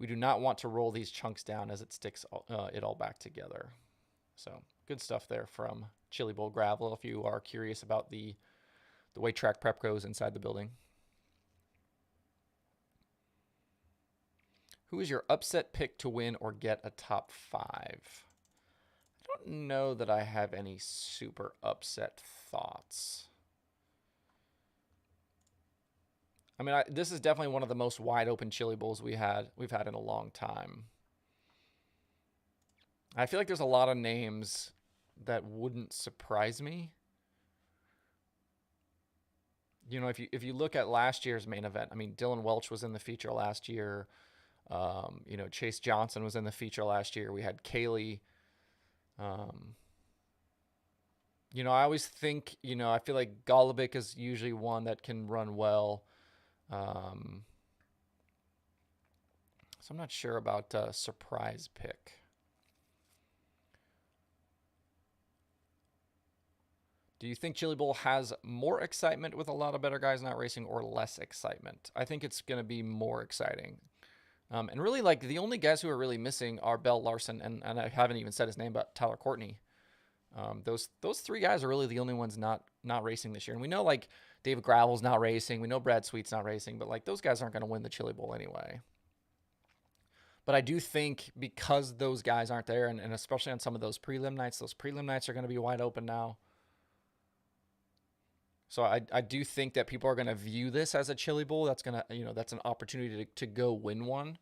We do not want to roll these chunks down as it sticks it all back together. So good stuff there from Chili Bowl Gravel if you are curious about the way track prep goes inside the building. Who is your upset pick to win or get a top 5? I don't know that I have any super upset thoughts. I mean, this is definitely one of the most wide open Chili Bowls we've had in a long time. I feel like there's a lot of names that wouldn't surprise me. You know, if you look at last year's main event, I mean, Dylan Welch was in the feature last year. You know, Chase Johnson was in the feature last year. We had Kaylee. You know, I always think, you know, I feel like Golubic is usually one that can run well. So I'm not sure about surprise pick. Do you think Chili Bowl has more excitement with a lot of better guys not racing or less excitement? I think it's going to be more exciting. And really, like, the only guys who are really missing are Bell Larson, and I haven't even said his name, but Tyler Courtney. Those 3 guys are really the only ones not racing this year. And we know, like, David Gravel's not racing. We know Brad Sweet's not racing. But, like, those guys aren't going to win the Chili Bowl anyway. But I do think because those guys aren't there, and especially on some of those prelim nights are going to be wide open now. So I do think that people are going to view this as a Chili Bowl. That's going to, you know, that's an opportunity to go win one.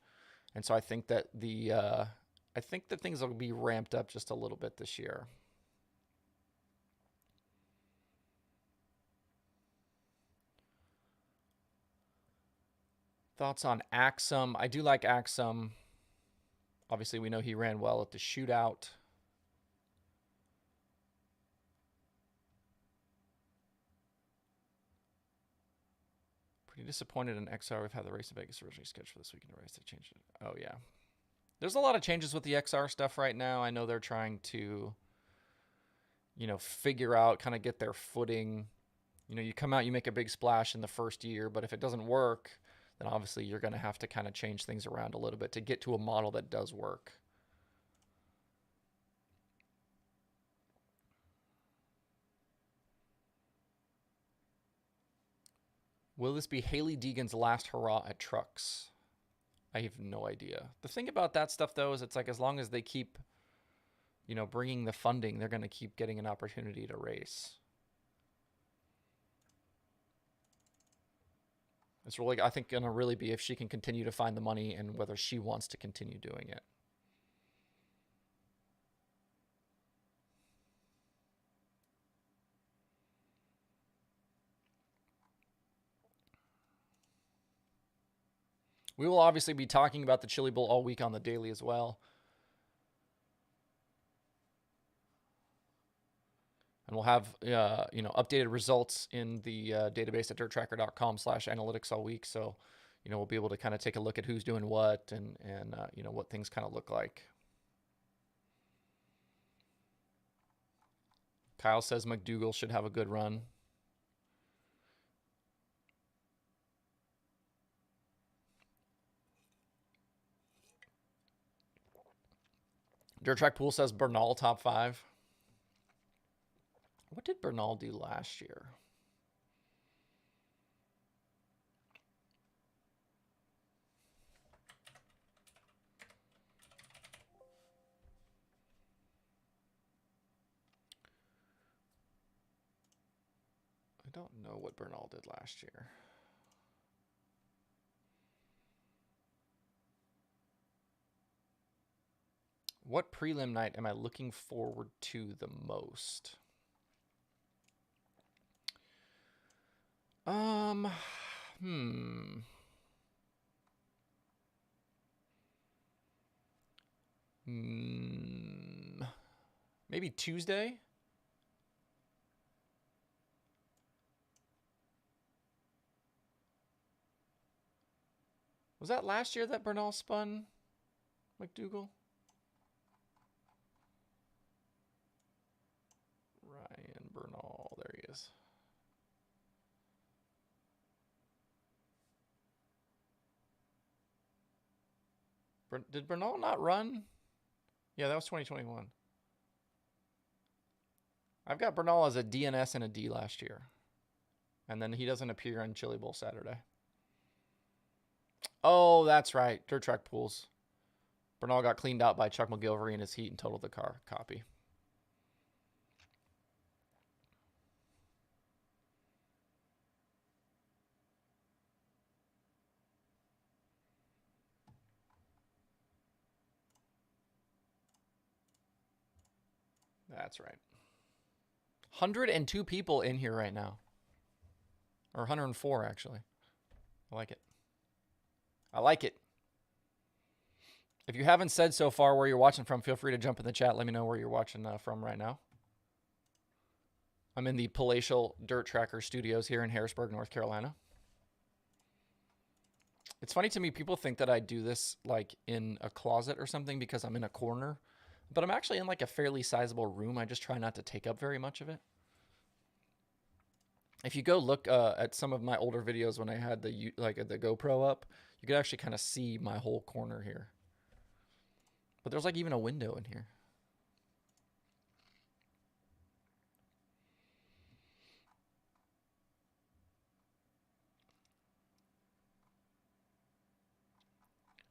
And so I think that things will be ramped up just a little bit this year. Thoughts on Axum? I do like Axum. Obviously, we know he ran well at the shootout. You disappointed in XR. We've had the race in Vegas originally scheduled for this weekend to race. They changed it. Oh, yeah. There's a lot of changes with the XR stuff right now. I know they're trying to, figure out, kind of get their footing. You come out, you make a big splash in the first year, but if it doesn't work, then obviously you're going to have to kind of change things around a little bit to get to a model that does work. Will this be Hailie Deegan's last hurrah at trucks? I have no idea. The thing about that stuff, though, is it's like as long as they keep, bringing the funding, they're going to keep getting an opportunity to race. It's really, I think, going to really be if she can continue to find the money and whether she wants to continue doing it. We will obviously be talking about the Chili Bowl all week on the daily as well. And we'll have, updated results in the database at dirttracker.com/analytics all week. So, we'll be able to kind of take a look at who's doing what and what things kind of look like. Kyle says McDougal should have a good run. Dirt Track Pool says Bernal top 5. What did Bernal do last year? I don't know what Bernal did last year. What prelim night am I looking forward to the most? Maybe Tuesday? Was that last year that Bernal spun McDougal? Ryan Bernal, there he is. Did Bernal not run? Yeah, that was 2021. I've got Bernal as a DNS and a D last year. And then he doesn't appear on Chili Bowl Saturday. Oh, that's right. Dirt Track Pools. Bernal got cleaned out by Chuck McGilvery in his heat and totaled the car. Copy. That's right. 102 people in here right now. Or 104, actually. I like it. I like it. If you haven't said so far where you're watching from, feel free to jump in the chat. Let me know where you're watching from right now. I'm in the Palatial Dirt Tracker studios here in Harrisburg, North Carolina. It's funny to me, people think that I do this like in a closet or something because I'm in a corner. But I'm actually in like a fairly sizable room. I just try not to take up very much of it. If you go look at some of my older videos when I had the GoPro up, you could actually kind of see my whole corner here. But there's like even a window in here.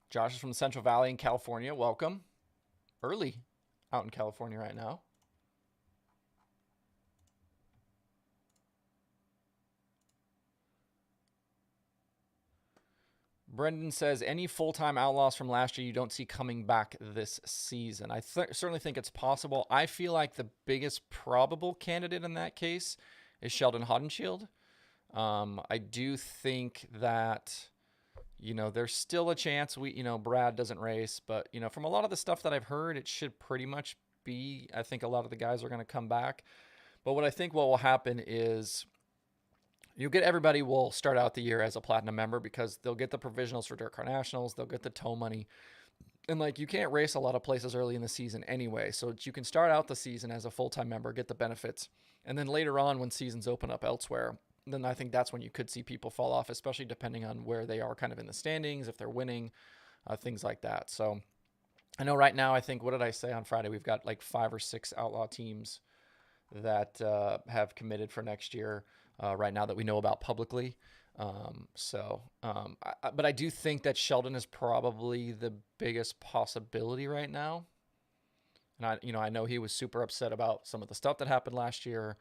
Josh is from the Central Valley in California. Welcome. Early out in California right now. Brendan says, any full-time Outlaws from last year you don't see coming back this season? I certainly think it's possible. I feel like the biggest probable candidate in that case is Sheldon Haudenschild. I do think that, there's still a chance Brad doesn't race. But, from a lot of the stuff that I've heard, it should pretty much be, I think a lot of the guys are going to come back. But what I think what will happen is You get everybody will start out the year as a platinum member because they'll get the provisionals for Dirt Car Nationals, they'll get the tow money, and like you can't race a lot of places early in the season anyway, so you can start out the season as a full-time member, get the benefits, and then later on when seasons open up elsewhere, then I think that's when you could see people fall off, especially depending on where they are kind of in the standings, if they're winning, things like that. So I know right now, I think, what did I say on Friday? We've got like 5 or 6 Outlaw teams that have committed for next year right now that we know about publicly. But I do think that Sheldon is probably the biggest possibility right now. And I know he was super upset about some of the stuff that happened last year.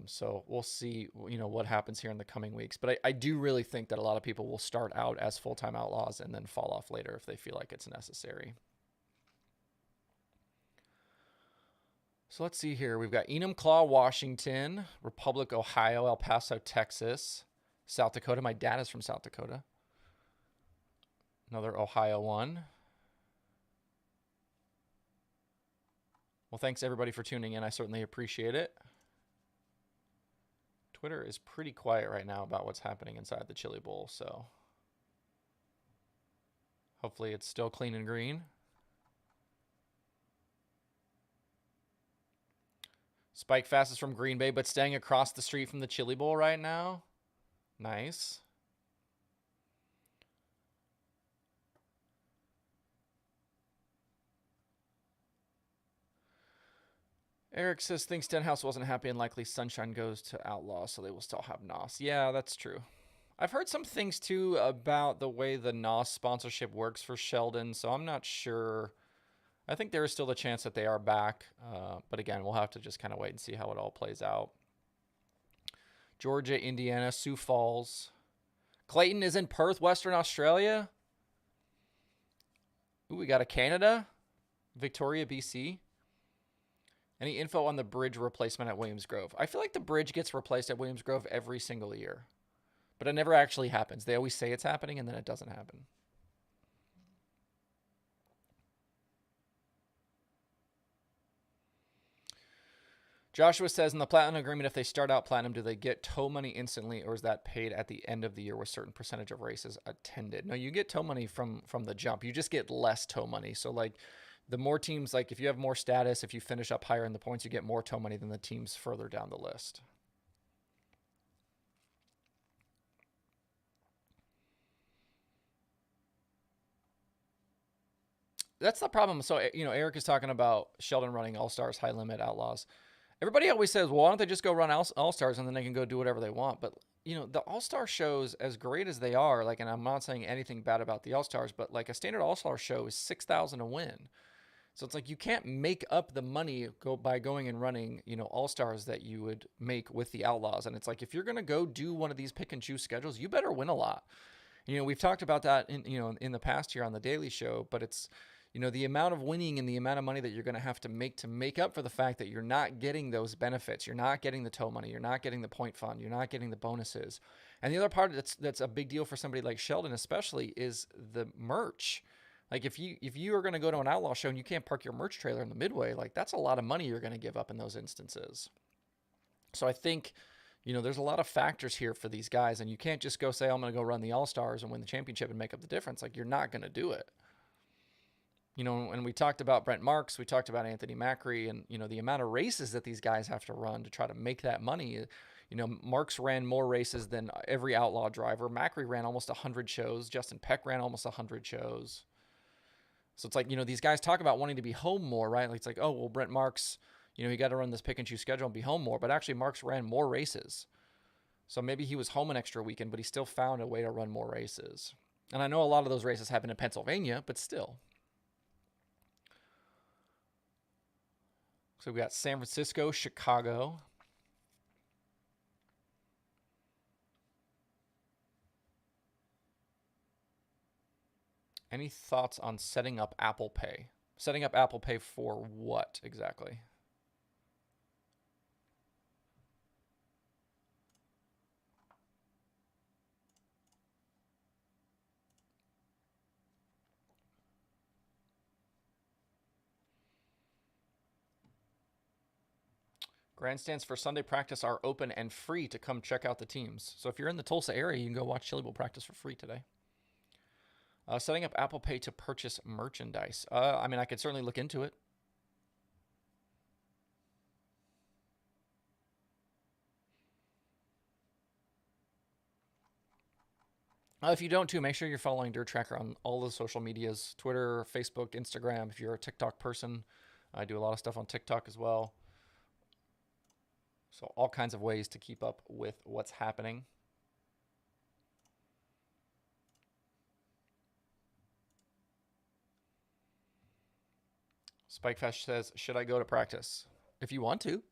So we'll see, what happens here in the coming weeks. But I do really think that a lot of people will start out as full-time Outlaws and then fall off later if they feel like it's necessary. So let's see here. We've got Enumclaw, Washington, Republic, Ohio, El Paso, Texas, South Dakota. My dad is from South Dakota. Another Ohio one. Well, thanks everybody for tuning in. I certainly appreciate it. Twitter is pretty quiet right now about what's happening inside the Chili Bowl, so hopefully it's still clean and green. Spike Fast is from Green Bay, but staying across the street from the Chili Bowl right now. Nice. Eric says, thinks Stenhouse wasn't happy and likely Sunshine goes to Outlaw, so they will still have NOS. Yeah, that's true. I've heard some things, too, about the way the NOS sponsorship works for Sheldon, so I'm not sure. I think there is still a chance that they are back, but again, we'll have to just kind of wait and see how it all plays out. Georgia, Indiana, Sioux Falls. Clayton is in Perth, Western Australia. Ooh, we got a Canada. Victoria, BC. Any info on the bridge replacement at Williams Grove? I feel like the bridge gets replaced at Williams Grove every single year, but it never actually happens. They always say it's happening, and then it doesn't happen. Joshua says, in the Platinum agreement, if they start out Platinum, do they get tow money instantly, or is that paid at the end of the year with certain percentage of races attended? No, you get tow money from the jump. You just get less tow money. So, like, the more teams, like if you have more status, if you finish up higher in the points, you get more tow money than the teams further down the list. That's the problem. So, Eric is talking about Sheldon running All-Stars, High Limit, Outlaws. Everybody always says, well, why don't they just go run All-Stars and then they can go do whatever they want? But, the All-Star shows, as great as they are, like, and I'm not saying anything bad about the All-Stars, but like a standard All-Star show is $6,000 to win. So it's like you can't make up the money by going and running, All-Stars that you would make with the Outlaws. And it's like, if you're going to go do one of these pick and choose schedules, you better win a lot. We've talked about that in the past here on the Daily Show, but it's, the amount of winning and the amount of money that you're going to make up for the fact that you're not getting those benefits. You're not getting the tow money. You're not getting the point fund. You're not getting the bonuses. And the other part that's a big deal for somebody like Sheldon especially is the merch. Like if you are going to go to an Outlaw show and you can't park your merch trailer in the midway, like that's a lot of money you're going to give up in those instances. So I think, there's a lot of factors here for these guys, and you can't just go say, I'm going to go run the All-Stars and win the championship and make up the difference. Like you're not going to do it. And we talked about Brent Marks, we talked about Anthony Macri, and, the amount of races that these guys have to run to try to make that money. Marks ran more races than every Outlaw driver. Macri ran almost 100 shows. Justin Peck ran almost 100 shows. So it's like, these guys talk about wanting to be home more, right? Like it's like, oh, well, Brent Marks, he got to run this pick and choose schedule and be home more. But actually, Marks ran more races. So maybe he was home an extra weekend, but he still found a way to run more races. And I know a lot of those races happen in Pennsylvania, but still. So we got San Francisco, Chicago. Any thoughts on setting up Apple Pay? Setting up Apple Pay for what exactly? Grandstands for Sunday practice are open and free to come check out the teams. So if you're in the Tulsa area, you can go watch Chili Bowl practice for free today. Setting up Apple Pay to purchase merchandise. I mean, I could certainly look into it. If you don't too, make sure you're following Dirt Tracker on all the social medias, Twitter, Facebook, Instagram. If you're a TikTok person, I do a lot of stuff on TikTok as well. So all kinds of ways to keep up with what's happening. Spikefash says, should I go to practice? If you want to.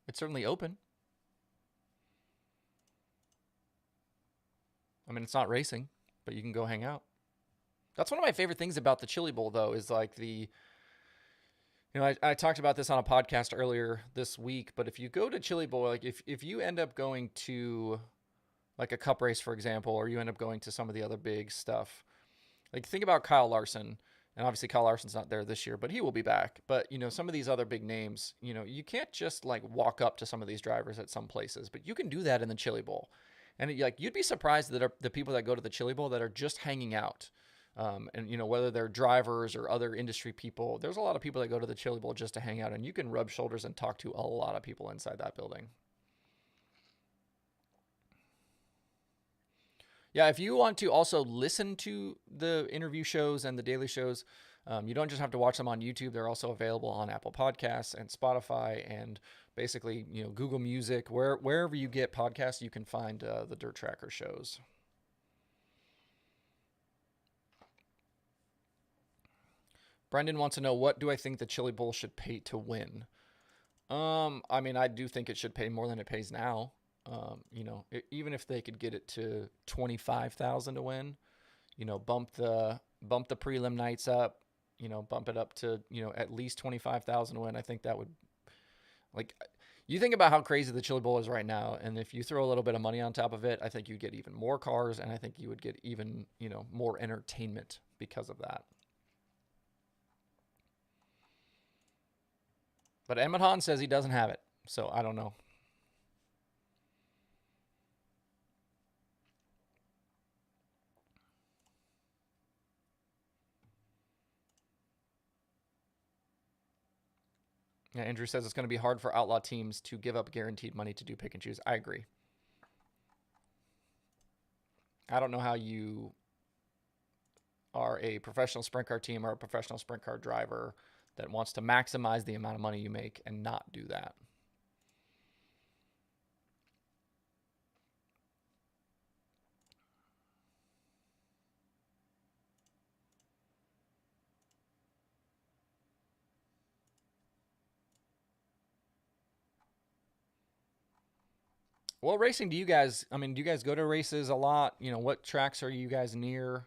It's certainly open. I mean, it's not racing, but you can go hang out. That's one of my favorite things about the Chili Bowl, though, is like I talked about this on a podcast earlier this week, but if you go to Chili Bowl, like if you end up going to like a cup race, for example, or you end up going to some of the other big stuff, like think about Kyle Larson, and obviously Kyle Larson's not there this year, but he will be back. But, some of these other big names, you can't just like walk up to some of these drivers at some places, but you can do that in the Chili Bowl. And you'd be surprised that the people that go to the Chili Bowl that are just hanging out. And whether they're drivers or other industry people, there's a lot of people that go to the Chili Bowl just to hang out, and you can rub shoulders and talk to a lot of people inside that building. Yeah, if you want to also listen to the interview shows and the daily shows, you don't just have to watch them on YouTube. They're also available on Apple Podcasts and Spotify and basically, Google Music. Wherever you get podcasts, you can find the Dirt Tracker shows. Brendan wants to know, what do I think the Chili Bowl should pay to win? I mean, I do think it should pay more than it pays now. Even if they could get it to 25,000 to win, bump the prelim nights up, bump it up to, at least 25,000 to win. I think that would, like, you think about how crazy the Chili Bowl is right now, and if you throw a little bit of money on top of it, I think you get even more cars, and I think you would get even, more entertainment because of that. But Emmett Hahn says he doesn't have it, so I don't know. Yeah, Andrew says it's going to be hard for Outlaw teams to give up guaranteed money to do pick and choose. I agree. I don't know how you are a professional sprint car team or a professional sprint car driver that wants to maximize the amount of money you make and not do that. What racing do you guys, do you guys go to races a lot? What tracks are you guys near?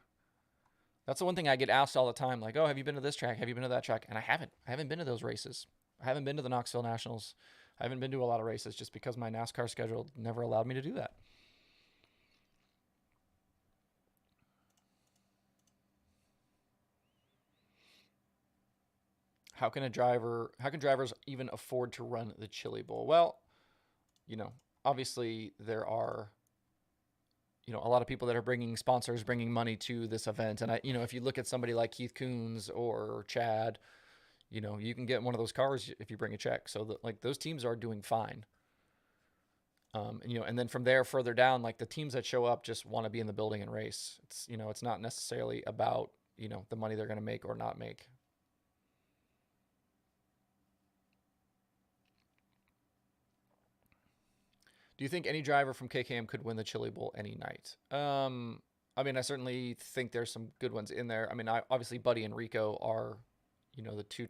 That's the one thing I get asked all the time. Like, oh, have you been to this track? Have you been to that track? And I haven't. I haven't been to those races. I haven't been to the Knoxville Nationals. I haven't been to a lot of races just because my NASCAR schedule never allowed me to do that. How can drivers even afford to run the Chili Bowl? Well, obviously there are, a lot of people that are bringing sponsors, bringing money to this event. And if you look at somebody like Keith Coons or Chad, you can get one of those cars if you bring a check. So those teams are doing fine. And then from there further down, like the teams that show up just want to be in the building and race. It's, it's not necessarily about, the money they're going to make or not make. Do you think any driver from KKM could win the Chili Bowl any night? I certainly think there's some good ones in there. Obviously Buddy and Rico are, the two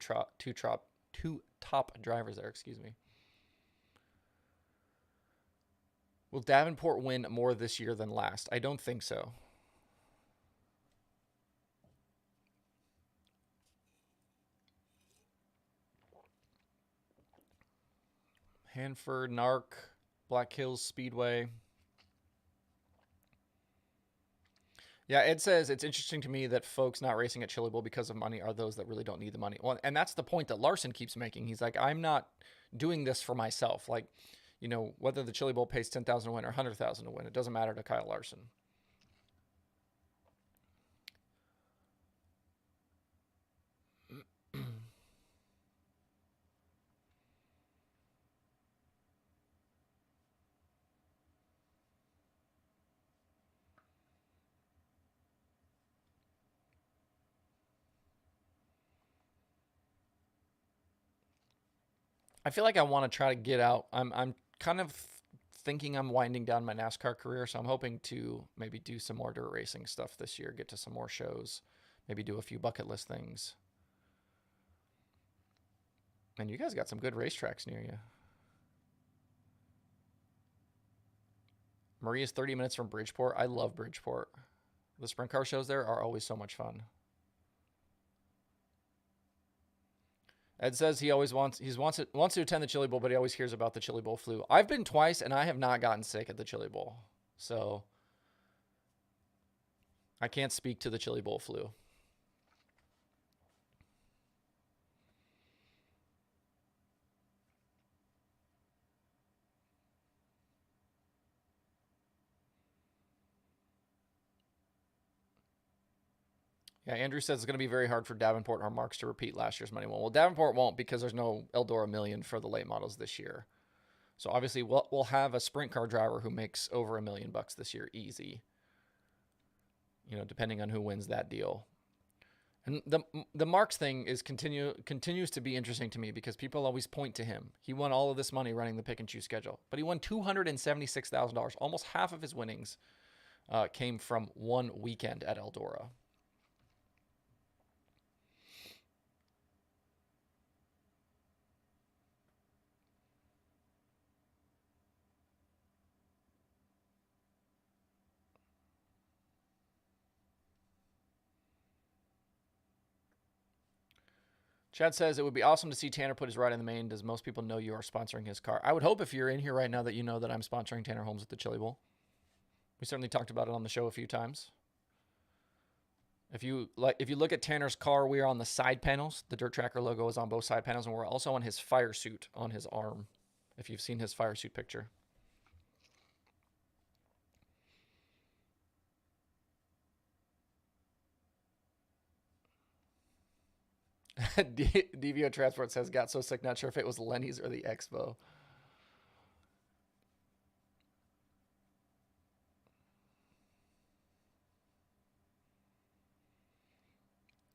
top drivers there. Excuse me. Will Davenport win more this year than last? I don't think so. Hanford, Narc, Black Hills Speedway. Yeah, Ed says it's interesting to me that folks not racing at Chili Bowl because of money are those that really don't need the money. Well, and that's the point that Larson keeps making. He's like, I'm not doing this for myself. Like, whether the Chili Bowl pays 10,000 to win or 100,000 to win, it doesn't matter to Kyle Larson. I feel like I want to try to get out. I'm kind of thinking I'm winding down my NASCAR career, so I'm hoping to maybe do some more dirt racing stuff this year, get to some more shows, maybe do a few bucket list things. And you guys got some good racetracks near you. Maria's 30 minutes from Bridgeport. I love Bridgeport. The sprint car shows there are always so much fun. Ed says he wants to attend the Chili Bowl, but he always hears about the Chili Bowl flu. I've been twice, and I have not gotten sick at the Chili Bowl, so I can't speak to the Chili Bowl flu. Yeah, Andrew says it's going to be very hard for Davenport or Marks to repeat last year's money win. Well, Davenport won't because there's no Eldora Million for the late models this year. So obviously we'll have a sprint car driver who makes over $1 million this year, easy. Depending on who wins that deal. And the Marks thing continues to be interesting to me because people always point to him. He won all of this money running the pick and choose schedule, but he won $276,000. Almost half of his winnings came from one weekend at Eldora. Chad says it would be awesome to see Tanner put his ride in the main. Does most people know you are sponsoring his car? I would hope if you're in here right now that you know that I'm sponsoring Tanner Holmes at the Chili Bowl. We certainly talked about it on the show a few times. If you look at Tanner's car, we are on the side panels. The Dirt Tracker logo is on both side panels, and we're also on his fire suit on his arm. If you've seen his fire suit picture. DVO Transport says, got so sick, not sure if it was Lenny's or the Expo.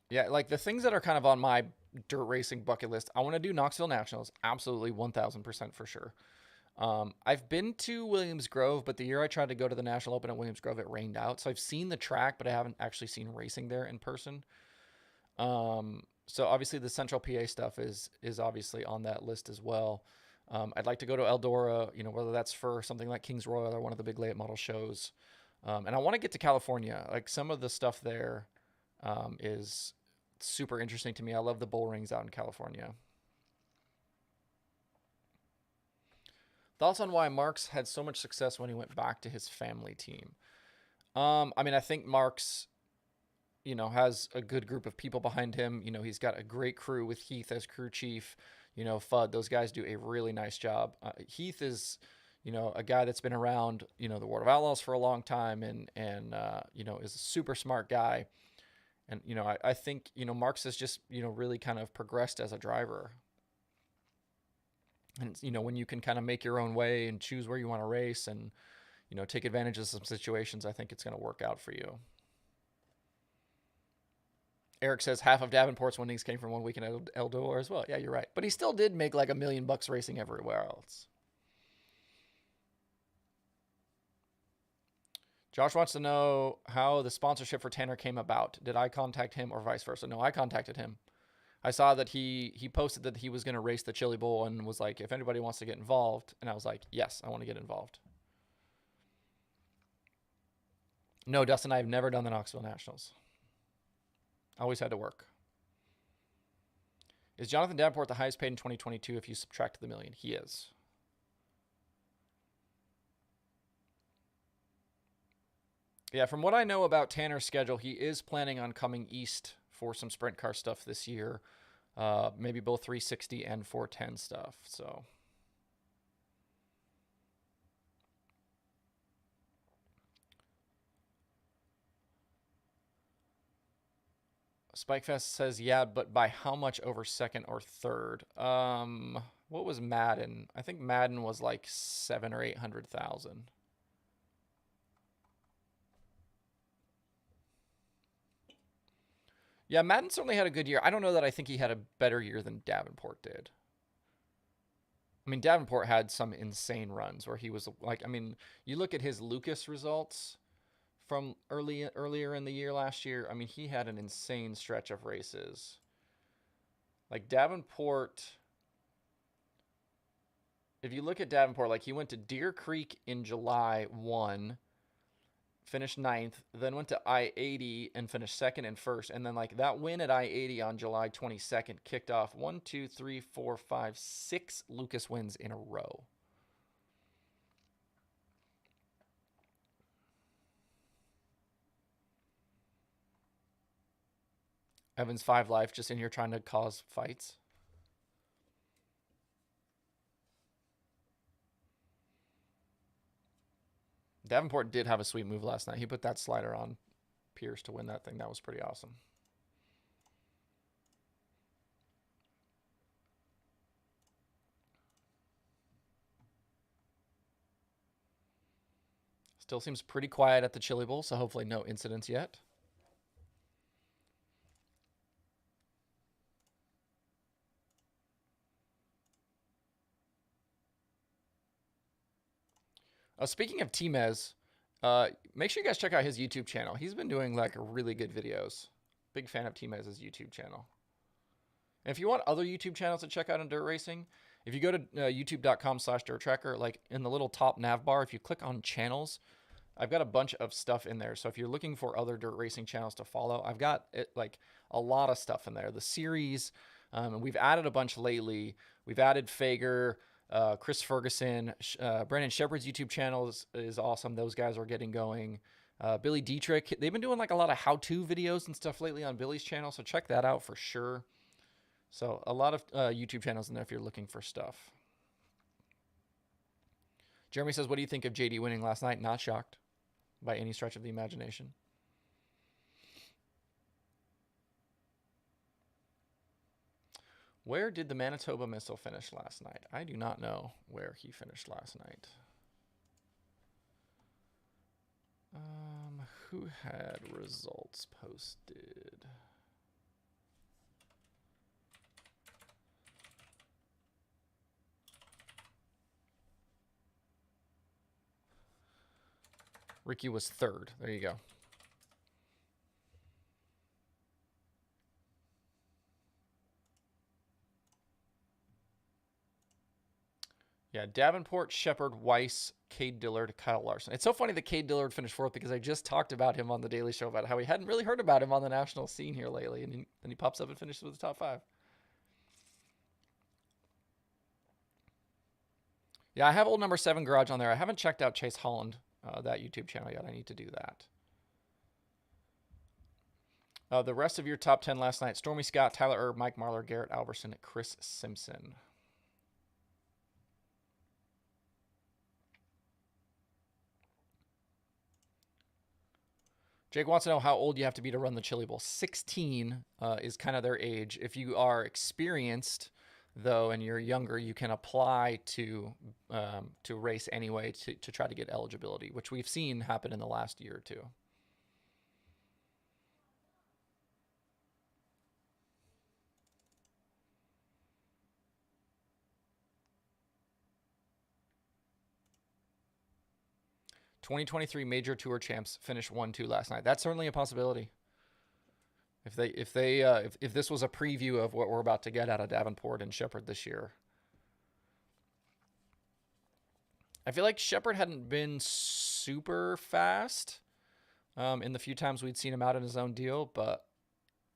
Yeah, like the things that are kind of on my dirt racing bucket list, I want to do Knoxville Nationals, absolutely 1,000% for sure. I've been to Williams Grove, but the year I tried to go to the National Open at Williams Grove, it rained out. So I've seen the track, but I haven't actually seen racing there in person. So obviously the Central PA stuff is obviously on that list as well. I'd like to go to Eldora, whether that's for something like Kings Royal or one of the big late model shows. And I want to get to California. Like some of the stuff there is super interesting to me. I love the bull rings out in California. Thoughts on why Marks had so much success when he went back to his family team? I think Marks, has a good group of people behind him. He's got a great crew with Heath as crew chief. Fudd, those guys do a really nice job. Heath is, a guy that's been around, the World of Outlaws for a long time and is a super smart guy. And, I think, Marks has just, really kind of progressed as a driver. And, when you can kind of make your own way and choose where you want to race and, take advantage of some situations, I think it's going to work out for you. Eric says half of Davenport's winnings came from one weekend at Eldora as well. Yeah, you're right. But he still did make like $1 million racing everywhere else. Josh wants to know how the sponsorship for Tanner came about. Did I contact him or vice versa? No, I contacted him. I saw that he posted that he was going to race the Chili Bowl and was like, if anybody wants to get involved. And I was like, yes, I want to get involved. No, Dustin, I've never done the Knoxville Nationals. Always had to work. Is Jonathan Davenport the highest paid in 2022 if you subtract the $1 million? He is. Yeah, from what I know about Tanner's schedule, he is planning on coming east for some sprint car stuff this year. Maybe both 360 and 410 stuff. So Spikefest says, yeah, but by how much over second or third? What was Madden? I think Madden was like 7 or 800,000. Yeah, Madden certainly had a good year. I don't know that I think he had a better year than Davenport did. I mean, Davenport had some insane runs where he was like, I mean, you look at his Lucas results from earlier in the year last year. I mean, he had an insane stretch of races. Like Davenport, if you look at Davenport, like he went to Deer Creek in July, won, finished ninth, then went to I-80 and finished second and first. And then like that win at I-80 on July 22nd kicked off 1, 2, 3, 4, 5, 6 Lucas wins in a row. Evans 5 Life just in here trying to cause fights. Davenport did have a sweet move last night. He put that slider on Pierce to win that thing. That was pretty awesome. Still seems pretty quiet at the Chili Bowl, so hopefully no incidents yet. Speaking of Timez, make sure you guys check out his YouTube channel. He's been doing like really good videos. Big fan of Timez's YouTube channel. And if you want other YouTube channels to check out in dirt racing, if you go to youtube.com/dirttracker, like in the little top nav bar, if you click on channels, I've got a bunch of stuff in there. So if you're looking for other dirt racing channels to follow, I've got like a lot of stuff in there. The series, and we've added a bunch lately. We've added Fager, Chris Ferguson, Brandon Shepard's YouTube channel is awesome. Those guys are getting going. Billy Dietrich, they've been doing like a lot of how-to videos and stuff lately on Billy's channel, so check that out for sure. So a lot of YouTube channels in there if you're looking for stuff. Jeremy says, what do you think of JD winning last night? Not shocked by any stretch of the imagination. Where did the Manitoba Missile finish last night? I do not know where he finished last night. Who had results posted? Ricky was third. There you go. Yeah, Davenport, Shepard, Weiss, Cade Dillard, Kyle Larson. It's so funny that Cade Dillard finished fourth because I just talked about him on the Daily Show about how we hadn't really heard about him on the national scene here lately, and then he pops up and finishes with the top 5. Yeah, I have old number 7 Garage on there. I haven't checked out Chase Holland, that YouTube channel yet. I need to do that. The rest of your top 10 last night: Stormy Scott, Tyler Erb, Mike Marlar, Garrett Alberson, Chris Simpson. Jake wants to know how old you have to be to run the Chili Bowl. 16 is kind of their age. If you are experienced, though, and you're younger, you can apply to race anyway to try to get eligibility, which we've seen happen in the last year or two. "2023 Major Tour champs finished 1-2 last night." That's certainly a possibility. If this was a preview of what we're about to get out of Davenport and Shepard this year. I feel like Shepard hadn't been super fast in the few times we'd seen him out in his own deal, but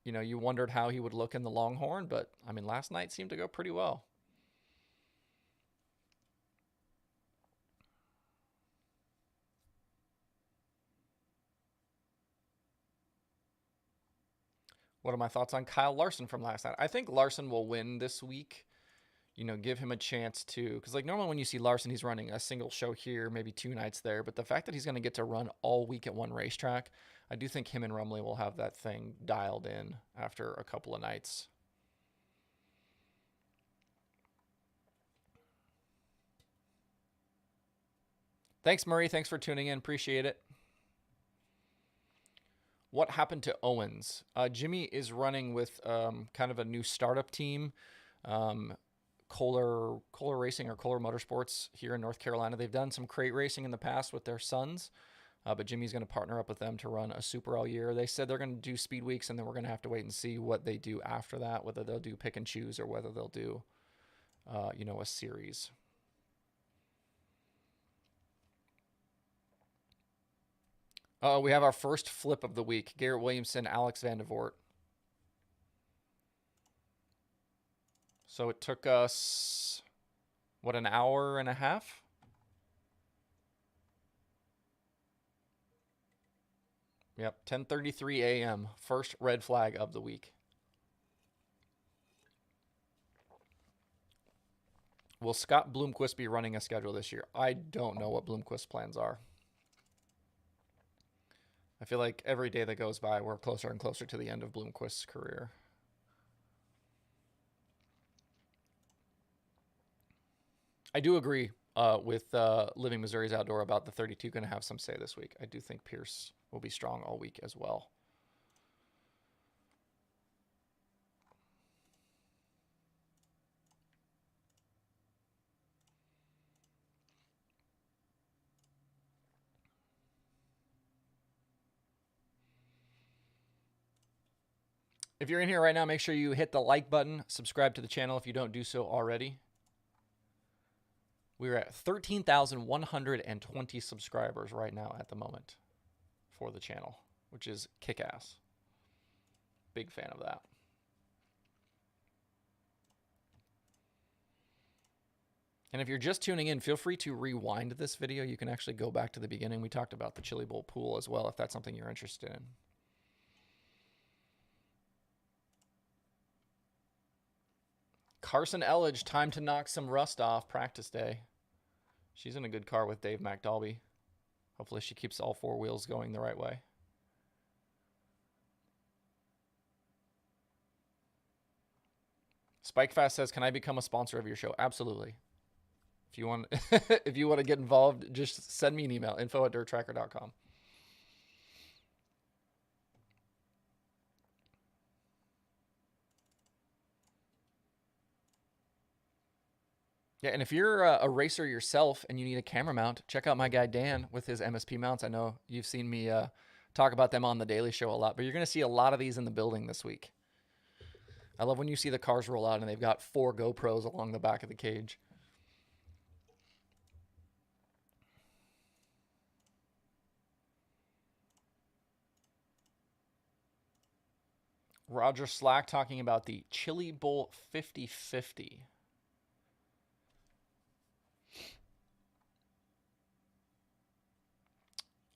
you wondered how he would look in the Longhorn, but I mean, last night seemed to go pretty well. What are my thoughts on Kyle Larson from last night? I think Larson will win this week. You know, give him a chance to, because like normally when you see Larson, he's running a single show here, maybe 2 nights there. But the fact that he's going to get to run all week at one racetrack, I do think him and Rumley will have that thing dialed in after a couple of nights. Thanks, Murray. Thanks for tuning in. Appreciate it. What happened to Owens? Jimmy is running with kind of a new startup team. Kohler Racing or Kohler Motorsports here in North Carolina. They've done some crate racing in the past with their sons, but Jimmy's going to partner up with them to run a super all year. They said they're going to do speed weeks, and then we're going to have to wait and see what they do after that, whether they'll do pick and choose or whether they'll do, a series. We have our first flip of the week. Garrett Williamson, Alex Vandevort. So it took us, what, an hour and a half? Yep, 10:33 a.m. First red flag of the week. Will Scott Bloomquist be running a schedule this year? I don't know what Bloomquist's plans are. I feel like every day that goes by, we're closer and closer to the end of Bloomquist's career. I do agree with Living Missouri's Outdoor about the 32 going to have some say this week. I do think Pierce will be strong all week as well. If you're in here right now, make sure you hit the like button, subscribe to the channel if you don't do so already. We're at 13,120 subscribers right now at the moment for the channel, which is kick-ass. Big fan of that. And if you're just tuning in, feel free to rewind this video. You can actually go back to the beginning. We talked about the Chili Bowl pool as well, if that's something you're interested in. Carson Elledge, time to knock some rust off practice day. She's in a good car with Dave McDalby. Hopefully she keeps all 4 wheels going the right way. Spikefast says, can I become a sponsor of your show? Absolutely. If you want if you want to get involved, just send me an email, info@dirttracker.com. Yeah, and if you're a racer yourself and you need a camera mount, check out my guy Dan with his MSP mounts. I know you've seen me talk about them on the Daily Show a lot, but you're going to see a lot of these in the building this week. I love when you see the cars roll out and they've got 4 GoPros along the back of the cage. Roger Slack talking about the Chili Bowl 50/50.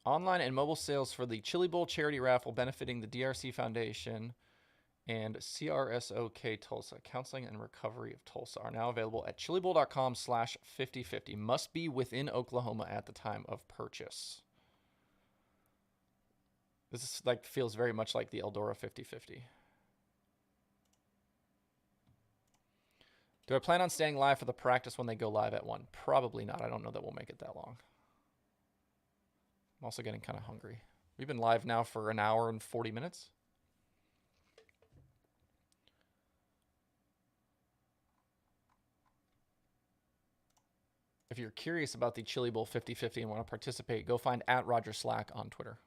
Online and mobile sales for the Chili Bowl charity raffle benefiting the DRC Foundation and CRSOK Tulsa, Counseling and Recovery of Tulsa, are now available at chilibowl.com/50/50. Must be within Oklahoma at the time of purchase. This is feels very much like the Eldora 50/50. Do I plan on staying live for the practice when they go live at 1? Probably not. I don't know that we'll make it that long. I'm also getting kind of hungry. We've been live now for an hour and 40 minutes. If you're curious about the Chili Bowl 50/50 and want to participate, go find @RogerSlack on Twitter.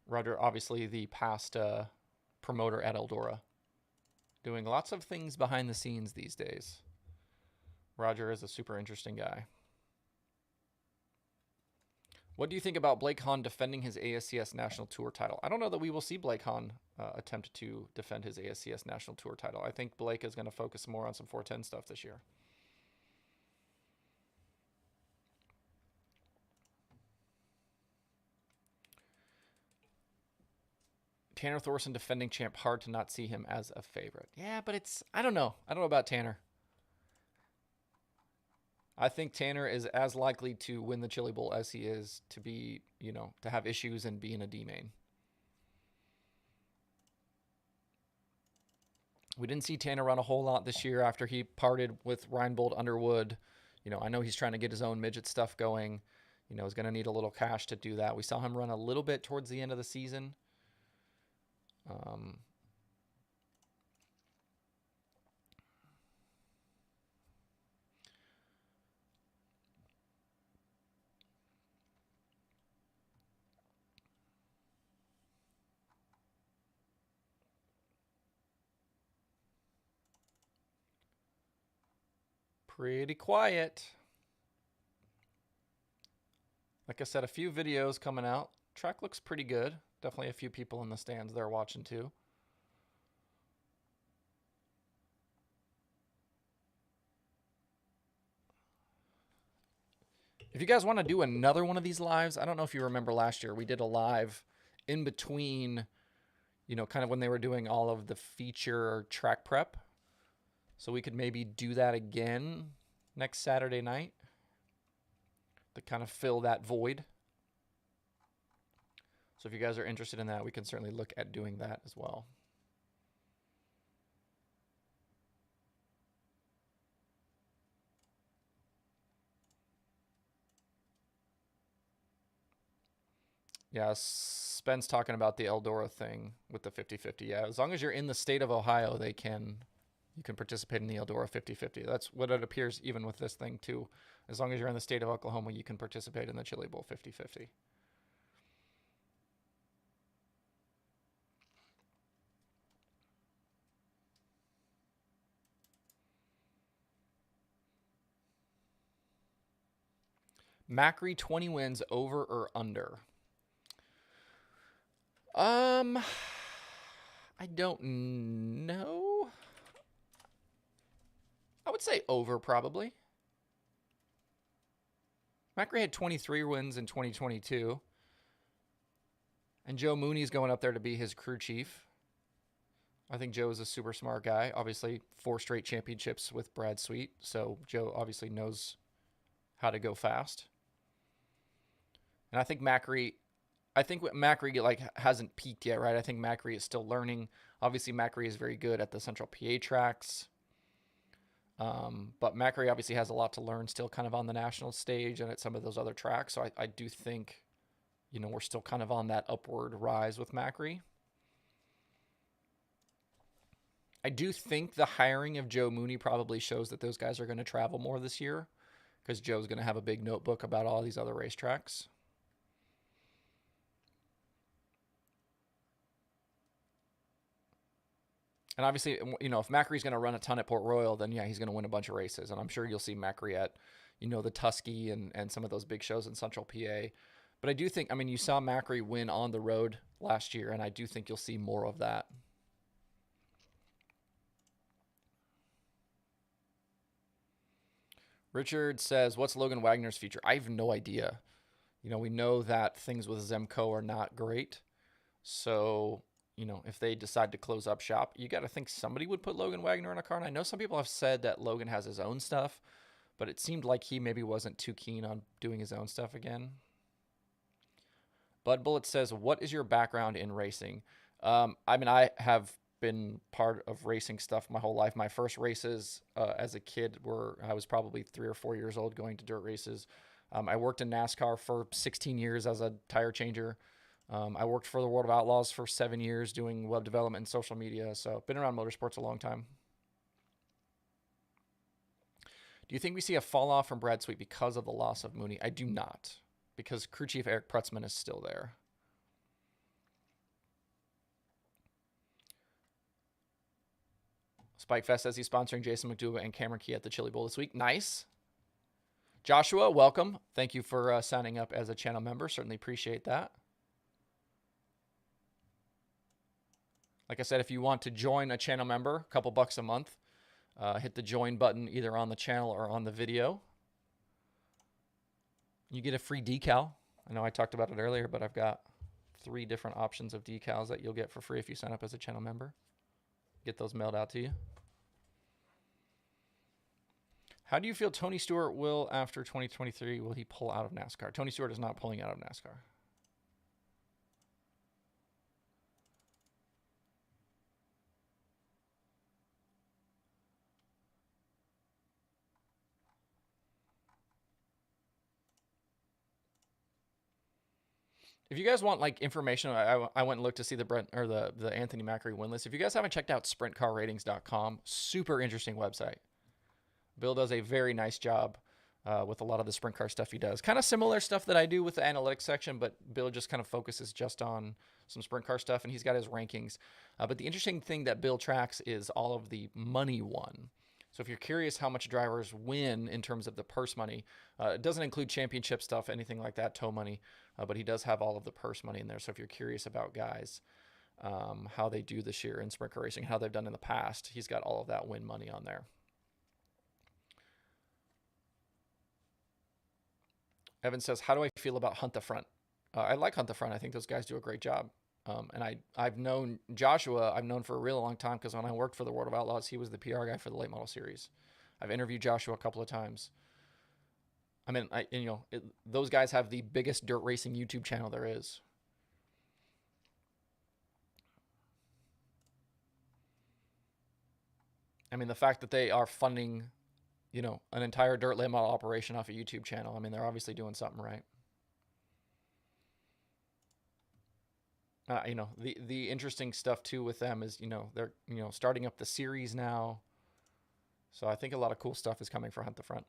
Roger, obviously the past promoter at Eldora, doing lots of things behind the scenes these days. Roger is a super interesting guy. What do you think about Blake Hahn defending his ASCS National Tour title? I don't know that we will see Blake Hahn attempt to defend his ASCS National Tour title. I think Blake is going to focus more on some 410 stuff this year. Tanner Thorson, defending champ, hard to not see him as a favorite. Yeah, but I don't know. I don't know about Tanner. I think Tanner is as likely to win the Chili Bowl as he is to be, to have issues and be in a D main. We didn't see Tanner run a whole lot this year after he parted with Reinbold Underwood. I know he's trying to get his own midget stuff going. He's going to need a little cash to do that. We saw him run a little bit towards the end of the season. Pretty quiet. Like I said, a few videos coming out. Track looks pretty good. Definitely a few people in the stands there watching too. If you guys want to do another one of these lives, I don't know if you remember last year, we did a live in between, kind of when they were doing all of the feature track prep. So we could maybe do that again next Saturday night to kind of fill that void. So if you guys are interested in that, we can certainly look at doing that as well. Yeah, Spence talking about the Eldora thing with the 50-50. Yeah, as long as you're in the state of Ohio, you can participate in the Eldora 50-50. That's what it appears even with this thing too. As long as you're in the state of Oklahoma, you can participate in the Chili Bowl 50-50. Macri 20 wins, over or under? I don't know. I would say over probably. Macri had 23 wins in 2022. And Joe Mooney's going up there to be his crew chief. I think Joe is a super smart guy. Obviously, 4 straight championships with Brad Sweet. So Joe obviously knows how to go fast. And I think Macri hasn't peaked yet, right? I think Macri is still learning. Obviously, Macri is very good at the Central PA tracks. But Macri obviously has a lot to learn still kind of on the national stage and at some of those other tracks. So I do think, we're still kind of on that upward rise with Macri. I do think the hiring of Joe Mooney probably shows that those guys are going to travel more this year because Joe's going to have a big notebook about all these other racetracks. And obviously, if Macri's going to run a ton at Port Royal, then yeah, he's going to win a bunch of races. And I'm sure you'll see Macri at, the Tusky and some of those big shows in Central PA. But I do think, you saw Macri win on the road last year, and I do think you'll see more of that. Richard says, what's Logan Wagner's future? I have no idea. We know that things with Zemco are not great. So, if they decide to close up shop, you got to think somebody would put Logan Wagner in a car. And I know some people have said that Logan has his own stuff, but it seemed like he maybe wasn't too keen on doing his own stuff again. Bud Bullet says, what is your background in racing? I have been part of racing stuff my whole life. My first races as a kid I was probably 3 or 4 years old going to dirt races. I worked in NASCAR for 16 years as a tire changer. I worked for the World of Outlaws for 7 years doing web development and social media. So I've been around motorsports a long time. Do you think we see a fall off from Brad Sweet because of the loss of Mooney? I do not, because crew chief Eric Prutzman is still there. Spikefest says he's sponsoring Jason McDougal and Cameron Key at the Chili Bowl this week. Nice. Joshua, welcome. Thank you for signing up as a channel member. Certainly appreciate that. Like I said, if you want to join a channel member, a couple bucks a month, hit the join button either on the channel or on the video. You get a free decal. I know I talked about it earlier, but I've got 3 different options of decals that you'll get for free if you sign up as a channel member. Get those mailed out to you. How do you feel Tony Stewart will after 2023? Will he pull out of NASCAR? Tony Stewart is not pulling out of NASCAR. If you guys want like information, I went and looked to see the Brent or the Anthony Macri win list. If you guys haven't checked out sprintcarratings.com, super interesting website. Bill does a very nice job with a lot of the sprint car stuff he does. Kind of similar stuff that I do with the analytics section, but Bill just kind of focuses just on some sprint car stuff, and he's got his rankings. But the interesting thing that Bill tracks is all of the money won. So if you're curious how much drivers win in terms of the purse money, it doesn't include championship stuff, anything like that, tow money, but he does have all of the purse money in there. So if you're curious about guys, how they do this year in sprint car racing, how they've done in the past, he's got all of that win money on there. Evan says, how do I feel about Hunt the Front? I like Hunt the Front. I think those guys do a great job. And I've known Joshua, I've known for a really long time because when I worked for the World of Outlaws, he was the PR guy for the late model series. I've interviewed Joshua a couple of times. I mean, those guys have the biggest dirt racing YouTube channel there is. I mean, the fact that they are funding, an entire dirt late model operation off a YouTube channel, I mean, they're obviously doing something right. The interesting stuff too with them is, they're, starting up the series now. So I think a lot of cool stuff is coming for Hunt the Front.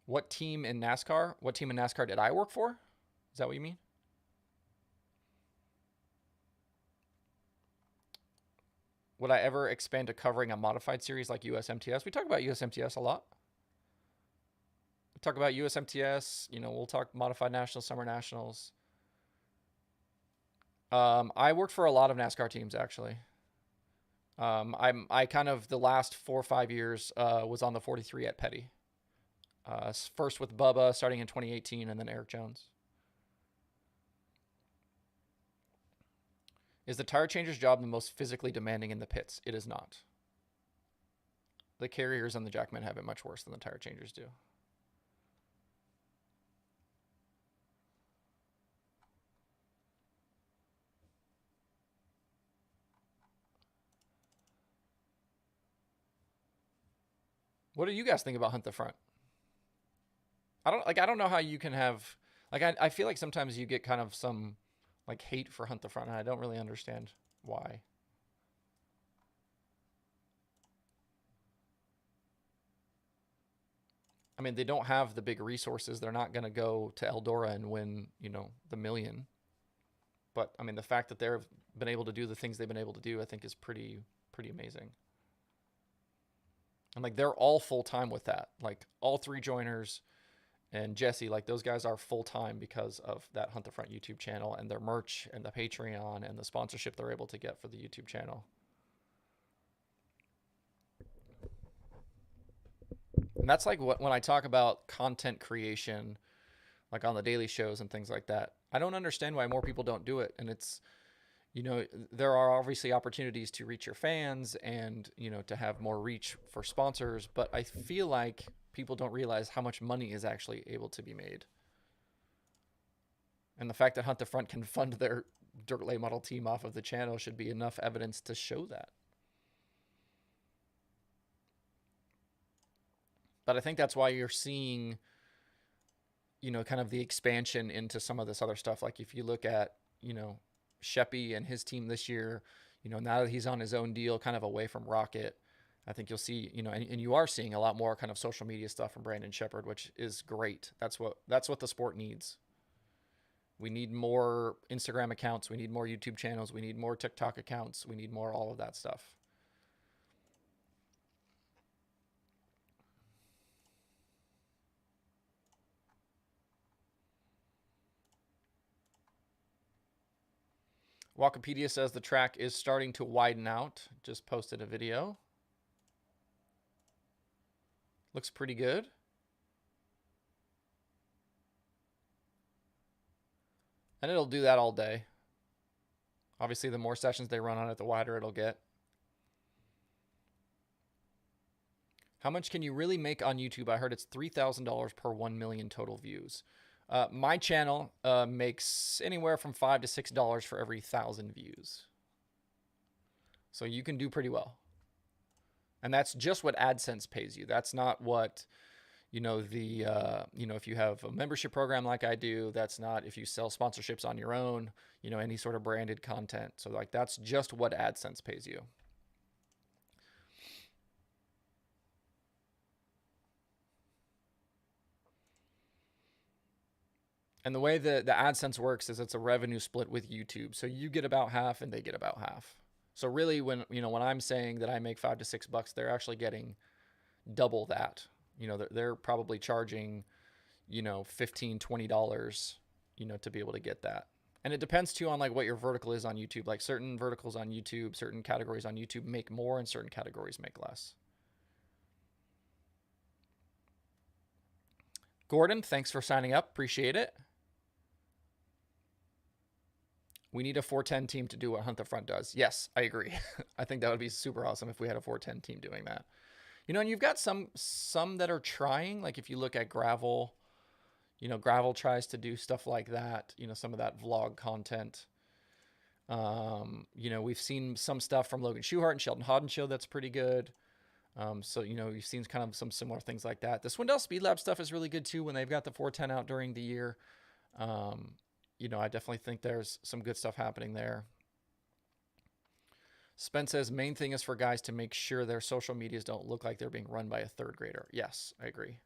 What team in NASCAR did I work for? Is that what you mean? Would I ever expand to covering a modified series like USMTS? We talk about USMTS a lot. Talk about USMTS, we'll talk modified nationals, summer nationals. I worked for a lot of NASCAR teams actually. I kind of the last 4 or 5 years was on the 43 at Petty. First with Bubba starting in 2018 and then Eric Jones. Is the tire changer's job the most physically demanding in the pits? It is not. The carriers and the jackmen have it much worse than the tire changers do. What do you guys think about Hunt the Front? I don't know how you can have, I feel like sometimes you get kind of some hate for Hunt the Front, and I don't really understand why. I mean, they don't have the big resources. They're not going to go to Eldora and win, the million. But I mean, the fact that they've been able to do the things they've been able to do, I think is pretty amazing. And they're all full time with that. All 3 joiners and Jesse, those guys are full time because of that Hunt the Front YouTube channel and their merch and the Patreon and the sponsorship they're able to get for the YouTube channel. And that's when I talk about content creation, on the daily shows and things like that. I don't understand why more people don't do it. And it's, there are obviously opportunities to reach your fans and, to have more reach for sponsors, but I feel like people don't realize how much money is actually able to be made. And the fact that Hunt the Front can fund their dirt late model team off of the channel should be enough evidence to show that. But I think that's why you're seeing, kind of the expansion into some of this other stuff. If you look at, Sheppy and his team this year, now that he's on his own deal, kind of away from Rocket, I think you'll see, and you are seeing a lot more kind of social media stuff from Brandon Sheppard, which is great. That's what the sport needs. We need more Instagram accounts. We need more YouTube channels. We need more TikTok accounts. We need more all of that stuff. Wikipedia says the track is starting to widen out. Just posted a video. Looks pretty good. And it'll do that all day. Obviously, the more sessions they run on it, the wider it'll get. How much can you really make on YouTube? I heard it's $3,000 per 1 million total views. My channel makes anywhere from $5 to $6 for every 1,000 views. So you can do pretty well. And that's just what AdSense pays you. That's not what, if you have a membership program like I do, that's not if you sell sponsorships on your own, any sort of branded content. So like that's just what AdSense pays you. And the way the AdSense works is it's a revenue split with YouTube. So you get about half and they get about half. So really when I'm saying that I make $5 to $6, they're actually getting double that. They're probably charging, $15, $20, to be able to get that. And it depends too on like what your vertical is on YouTube. Like certain verticals on YouTube, certain categories on YouTube make more and certain categories make less. Gordon, thanks for signing up. Appreciate it. We need a 410 team to do what Hunt the Front does. Yes, I agree. I think that would be super awesome if we had a 410 team doing that. And you've got some that are trying. Like if you look at Gravel, Gravel tries to do stuff like that. Some of that vlog content. We've seen some stuff from Logan Schuhart and Sheldon Hodden show that's pretty good. So you've seen kind of some similar things like that. The Swindell Speed Lab stuff is really good too when they've got the 410 out during the year. I definitely think there's some good stuff happening there. Spence says main thing is for guys to make sure their social medias don't look like they're being run by a third grader. Yes, I agree.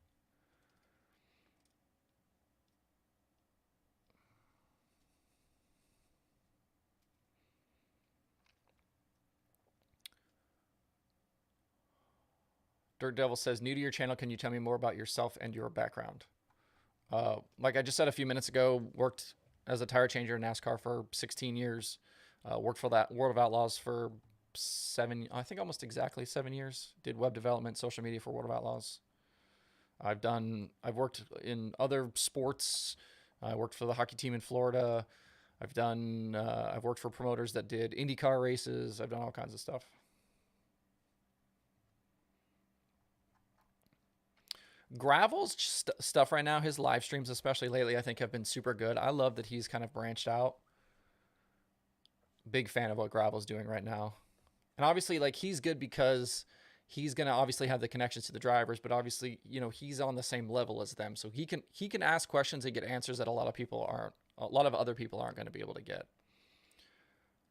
Dirt Devil says, new to your channel, can you tell me more about yourself and your background? Like I just said a few minutes ago, worked as a tire changer in NASCAR for 16 years. Worked for that World of Outlaws for almost exactly 7 years. Did web development, social media for World of Outlaws. I've worked in other sports. I worked for the hockey team in Florida. I've worked for promoters that did IndyCar races. I've done all kinds of stuff. Gravel's stuff right now, his live streams, especially lately, I think have been super good. I love that he's kind of branched out. Big fan of what Gravel's doing right now. And obviously, like, he's good because he's going to obviously have the connections to the drivers, but obviously, he's on the same level as them. So he can ask questions and get answers that a lot of other people aren't going to be able to get.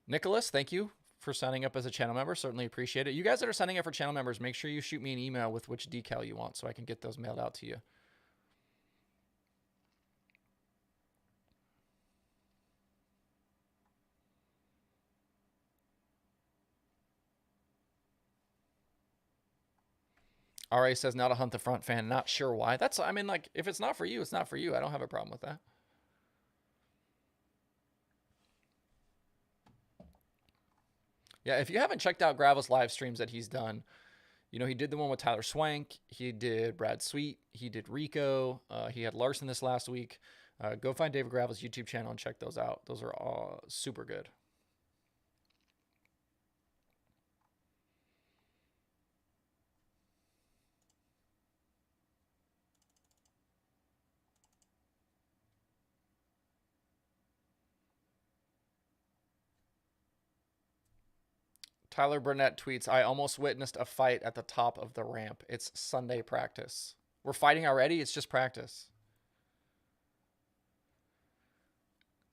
Nicholas, thank you for signing up as a channel member. Certainly appreciate it. You guys that are signing up for channel members, make sure you shoot me an email with which decal you want so I can get those mailed out to you. RA says, not a Hunt the Front fan. Not sure why. If it's not for you, it's not for you. I don't have a problem with that. Yeah, if you haven't checked out Gravel's live streams that he's done, he did the one with Tyler Swank. He did Brad Sweet. He did Rico. He had Larson this last week. Go find David Gravel's YouTube channel and check those out. Those are all super good. Tyler Burnett tweets, I almost witnessed a fight at the top of the ramp. It's Sunday practice. We're fighting already? It's just practice.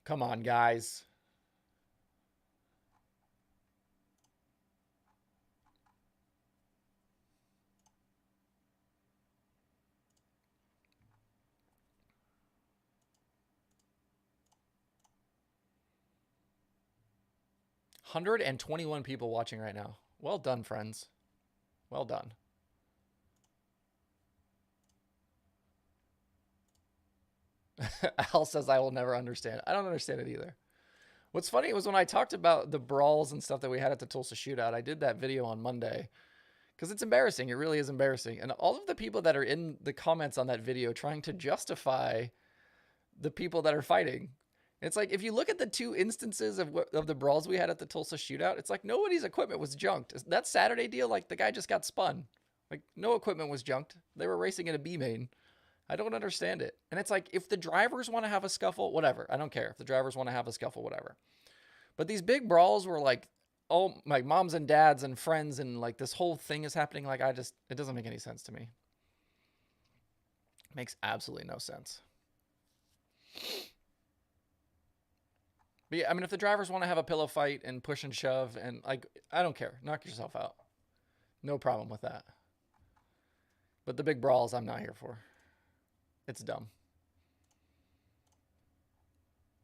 Come on, guys. $121 people watching right now. Well done, friends. Well done. Al says, I will never understand. I don't understand it either. What's funny was when I talked about the brawls and stuff that we had at the Tulsa shootout, I did that video on Monday because it's embarrassing. It really is embarrassing. And all of the people that are in the comments on that video trying to justify the people that are fighting, It's like if you look at the two instances of the brawls we had at the Tulsa shootout, it's like nobody's equipment was junked. That Saturday deal, like the guy just got spun. Like no equipment was junked. They were racing in a B main. I don't understand it. And it's like if the drivers want to have a scuffle, whatever. I don't care. If the drivers want to have a scuffle, whatever. But these big brawls were like, oh, my moms and dads and friends, and like this whole thing is happening. Like it doesn't make any sense to me. It makes absolutely no sense. But yeah, I mean, if the drivers want to have a pillow fight and push and shove and like, I don't care. Knock yourself out. No problem with that. But the big brawls, I'm not here for. It's dumb.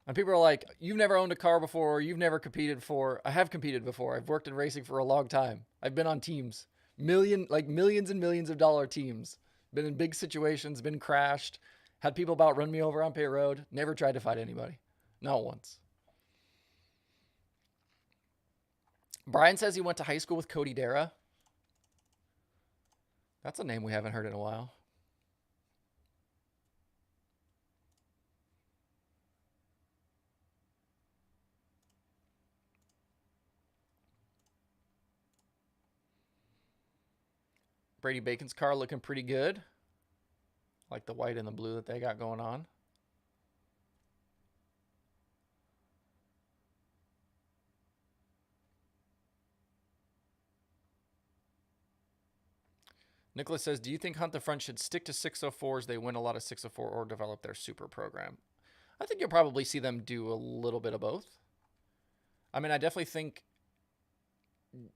And people are like, you've never owned a car before. You've never competed before. I have competed before. I've worked in racing for a long time. I've been on teams. Millions and millions of dollar teams. Been in big situations, been crashed. Had people about run me over on pit road. Never tried to fight anybody. Not once. Brian says he went to high school with Cody Dara. That's a name we haven't heard in a while. Brady Bacon's car looking pretty good. Like the white and the blue that they got going on. Nicholas says, do you think Hunt the Front should stick to 604s? They win a lot of 604 or develop their super program. I think you'll probably see them do a little bit of both. I mean, I definitely think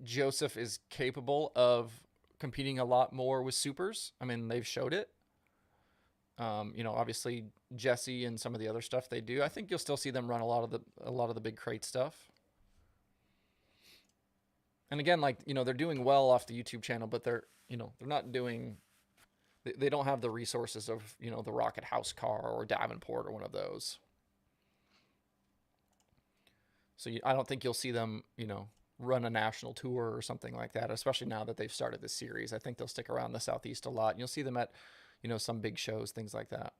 Joseph is capable of competing a lot more with supers. I mean, they've showed it. Obviously Jesse and some of the other stuff they do. I think you'll still see them run a lot of the big crate stuff. And again, like, they're doing well off the YouTube channel, but they're not doing, they don't have the resources of, the Rocket House car or Davenport or one of those. So I don't think you'll see them, run a national tour or something like that, especially now that they've started this series. I think they'll stick around the Southeast a lot. You'll see them at, some big shows, things like that.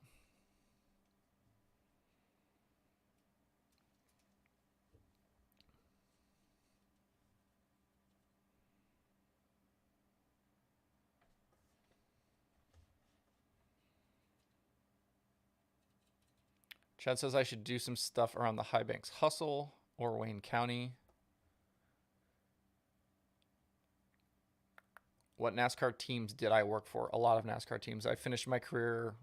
Chad says I should do some stuff around the High Banks Hustle or Wayne County. What NASCAR teams did I work for? A lot of NASCAR teams. I finished my career,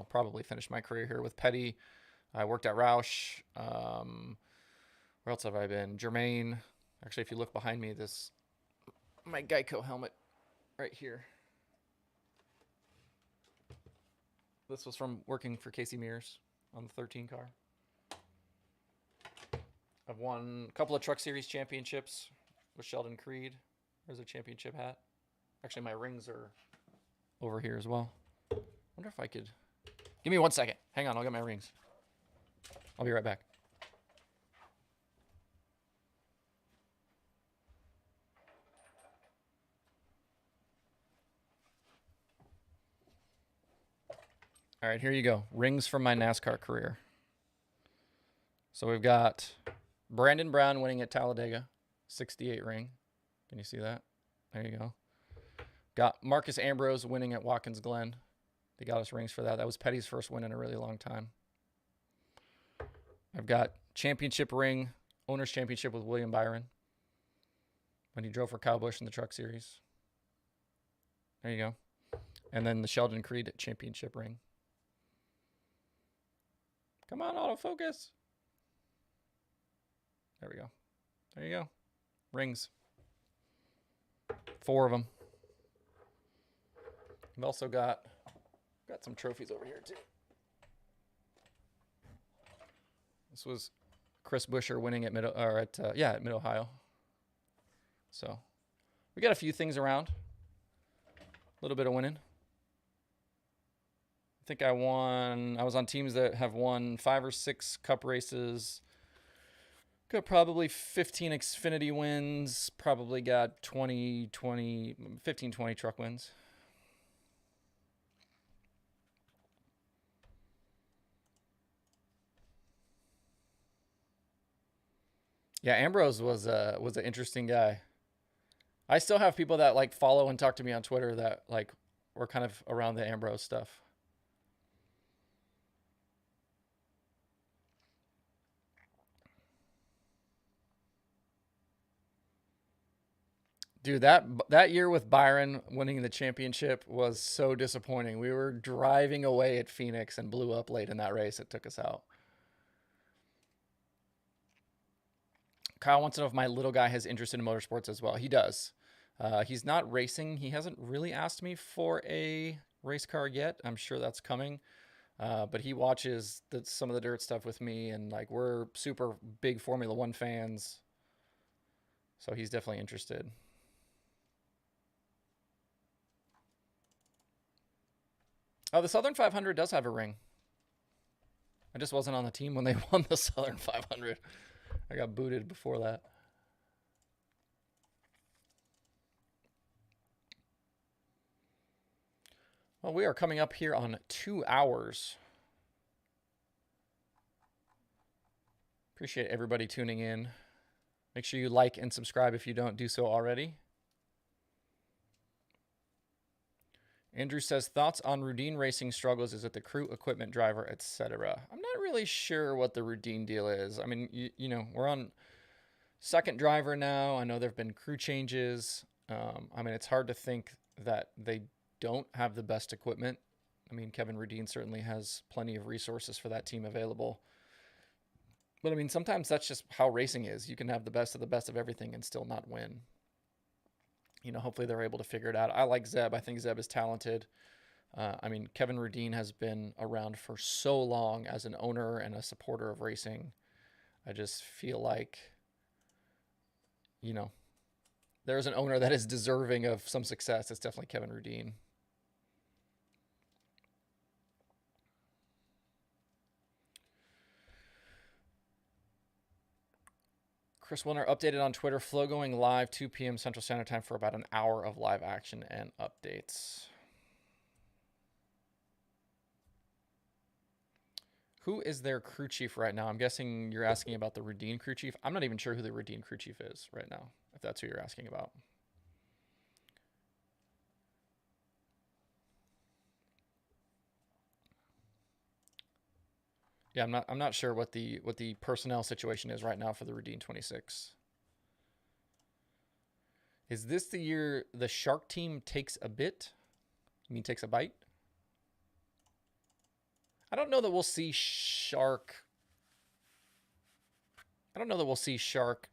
probably finished my career here with Petty. I worked at Roush. Where else have I been? Germain. Actually, if you look behind me, my Geico helmet right here. This was from working for Casey Mears on the 13 car. I've won a couple of Truck Series championships with Sheldon Creed. There's a championship hat. Actually, my rings are over here as well. I wonder if I could... Give me 1 second. Hang on, I'll get my rings. I'll be right back. All right, here you go. Rings from my NASCAR career. So we've got Brandon Brown winning at Talladega, 68 ring. Can you see that? There you go. Got Marcus Ambrose winning at Watkins Glen. They got us rings for that. That was Petty's first win in a really long time. I've got championship ring, owner's championship with William Byron when he drove for Kyle Busch in the Truck Series. There you go. And then the Sheldon Creed championship ring. Come on, autofocus. There we go. There you go. Rings. 4 of them. I've also got some trophies over here too. This was Chris Buescher winning at Mid-Ohio. So we got a few things around. A little bit of winning. I think I was on teams that have won 5 or 6 cup races. Got probably 15 Xfinity wins. Probably got 15, 20 truck wins. Yeah, Ambrose was an interesting guy. I still have people that like follow and talk to me on Twitter that like were kind of around the Ambrose stuff. Dude, that year with Byron winning the championship was so disappointing. We were driving away at Phoenix and blew up late in that race. It took us out. Kyle wants to know if my little guy has interest in motorsports as well. He does. He's not racing. He hasn't really asked me for a race car yet. I'm sure that's coming. But he watches some of the dirt stuff with me, and like we're super big Formula One fans. So he's definitely interested. Oh, the Southern 500 does have a ring. I just wasn't on the team when they won the Southern 500. I got booted before that. Well, we are coming up here on 2 hours. Appreciate everybody tuning in. Make sure you like and subscribe if you don't do so already. Andrew says, thoughts on Rudine racing struggles? Is it the crew, equipment, driver, etc.? I'm not really sure what the Rudine deal is. I mean, you know, we're on second driver now. I know there have been crew changes. I mean, it's hard to think that they don't have the best equipment. I mean, Kevin Rudine certainly has plenty of resources for that team available. But I mean, sometimes that's just how racing is. You can have the best of everything and still not win. You know, hopefully they're able to figure it out. I like Zeb. I think Zeb is talented. I mean, Kevin Rudine has been around for so long as an owner and a supporter of racing. I just feel like, you know, there's an owner that is deserving of some success. It's definitely Kevin Rudine. Chris Wilner updated on Twitter. Flow going live 2 p.m. Central Standard Time for about an hour of live action and updates. Who is their crew chief right now? I'm guessing you're asking about the Rudine crew chief. I'm not even sure who the Rudine crew chief is right now, if that's who you're asking about. Yeah, I'm not sure what the personnel situation is right now for the Rudine 26. Is this the year the Shark team takes a bit? You mean takes a bite? I don't know that we'll see Shark. I don't know that we'll see Shark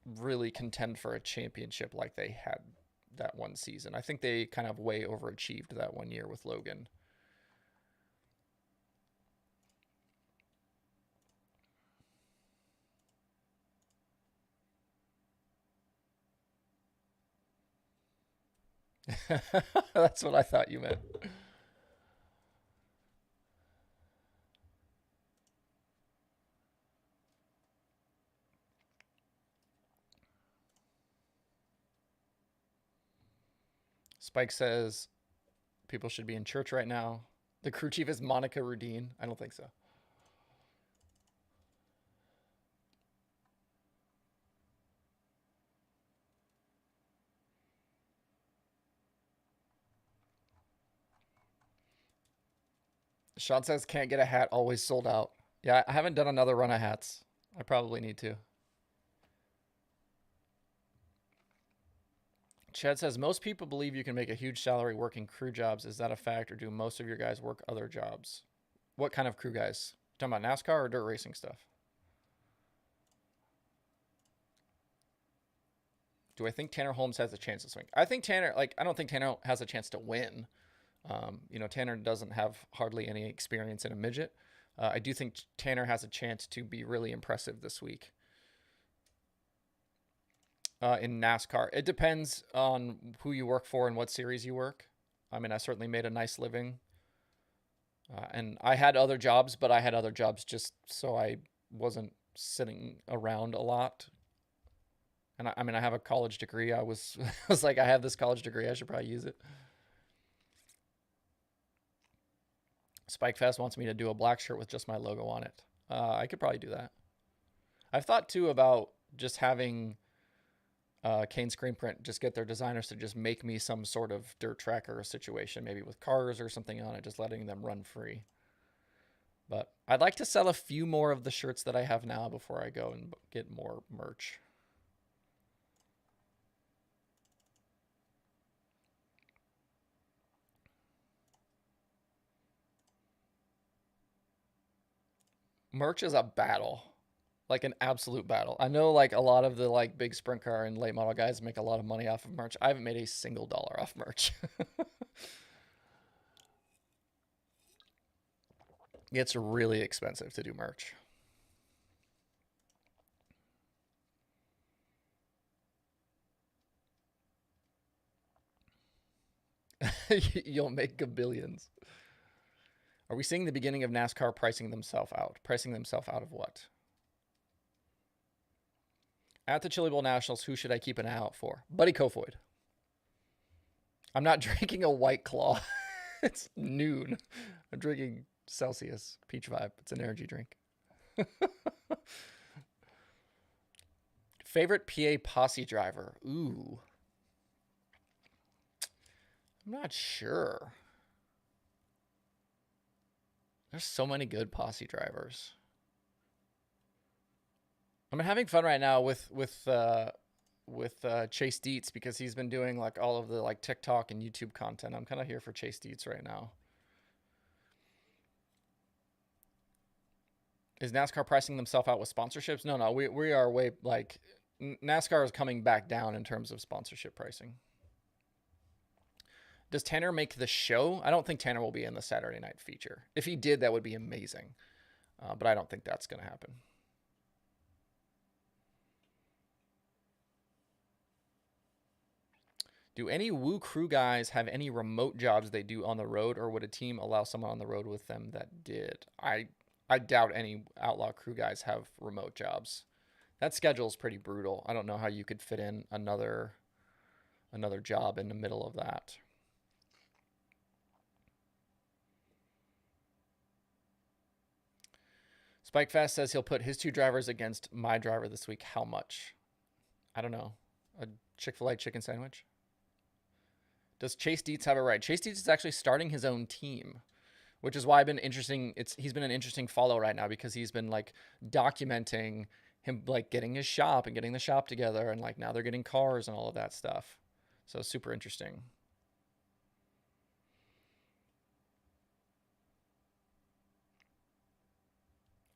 really contend for a championship like they had that one season. I think they kind of way overachieved that one year with Logan. That's what I thought you meant. Spike says people should be in church right now. The crew chief is Monica Rudine. I don't think so. Sean says can't get a hat, always sold out. Yeah, I haven't done another run of hats. I probably need to. Chad says most people believe you can make a huge salary working crew jobs. Is that a fact, or do most of your guys work other jobs? What kind of crew guys? Talking about NASCAR or dirt racing stuff? Do I think Tanner Holmes has a chance to swing? I think Tanner, like, I don't think Tanner has a chance to win. You know, Tanner doesn't have hardly any experience in a midget. I do think Tanner has a chance to be really impressive this week. In NASCAR, it depends on who you work for and what series you work. I mean, I certainly made a nice living. And I had other jobs, but I had other jobs just so I wasn't sitting around a lot. And I mean, I have a college degree. I was, I was like, I have this college degree. I should probably use it. Spike Fest wants me to do a black shirt with just my logo on it. I could probably do that. I've thought too about just having Kane Screen Print just get their designers to just make me some sort of dirt tracker situation, maybe with cars or something on it, just letting them run free. But I'd like to sell a few more of the shirts that I have now before I go and get more merch. Merch is a battle, like an absolute battle. I know like a lot of the like big sprint car and late model guys make a lot of money off of merch. I haven't made a single dollar off merch. It's really expensive to do merch. You'll make gabillions. Are we seeing the beginning of NASCAR pricing themselves out? Pricing themselves out of what? At the Chili Bowl Nationals, who should I keep an eye out for? Buddy Kofoid. I'm not drinking a White Claw. It's noon. I'm drinking Celsius Peach Vibe. It's an energy drink. Favorite PA posse driver? Ooh. I'm not sure. There's so many good posse drivers. I'm having fun right now with Chase Dietz because he's been doing like all of the like TikTok and YouTube content. I'm kind of here for Chase Dietz right now. Is NASCAR pricing themselves out with sponsorships? No, we are way like NASCAR is coming back down in terms of sponsorship pricing. Does Tanner make the show? I don't think Tanner will be in the Saturday night feature. If he did, that would be amazing. But I don't think that's going to happen. Do any Woo Crew guys have any remote jobs they do on the road, or would a team allow someone on the road with them that did? I doubt any Outlaw Crew guys have remote jobs. That schedule is pretty brutal. I don't know how you could fit in another job in the middle of that. Spikefast says he'll put his two drivers against my driver this week. How much? I don't know. A Chick-fil-A chicken sandwich? Does Chase Dietz have it right? Chase Dietz is actually starting his own team, which is why I've been interesting. He's been an interesting follow right now because he's been like documenting him like getting his shop and getting the shop together, and like now they're getting cars and all of that stuff. So super interesting.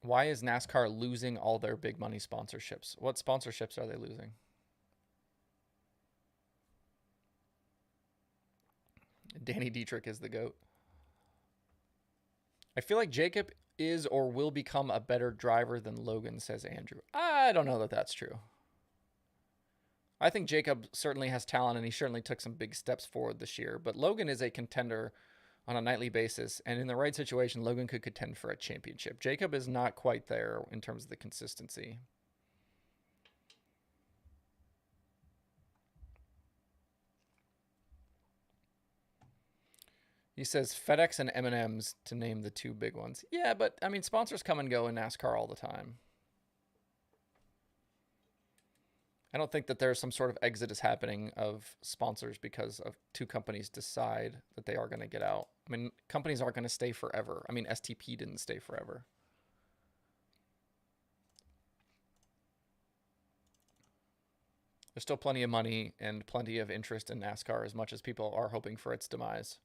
Why is NASCAR losing all their big money sponsorships? What sponsorships are they losing? Danny Dietrich is the GOAT. I feel like Jacob is or will become a better driver than Logan, says Andrew. I don't know that that's true. I think Jacob certainly has talent, and he certainly took some big steps forward this year. But Logan is a contender on a nightly basis, and in the right situation, Logan could contend for a championship. Jacob is not quite there in terms of the consistency. He says FedEx and M&M's to name the two big ones. Yeah, but I mean, sponsors come and go in NASCAR all the time. I don't think that there's some sort of exodus happening of sponsors because of two companies decide that they are going to get out. I mean, companies aren't going to stay forever. I mean, STP didn't stay forever. There's still plenty of money and plenty of interest in NASCAR as much as people are hoping for its demise.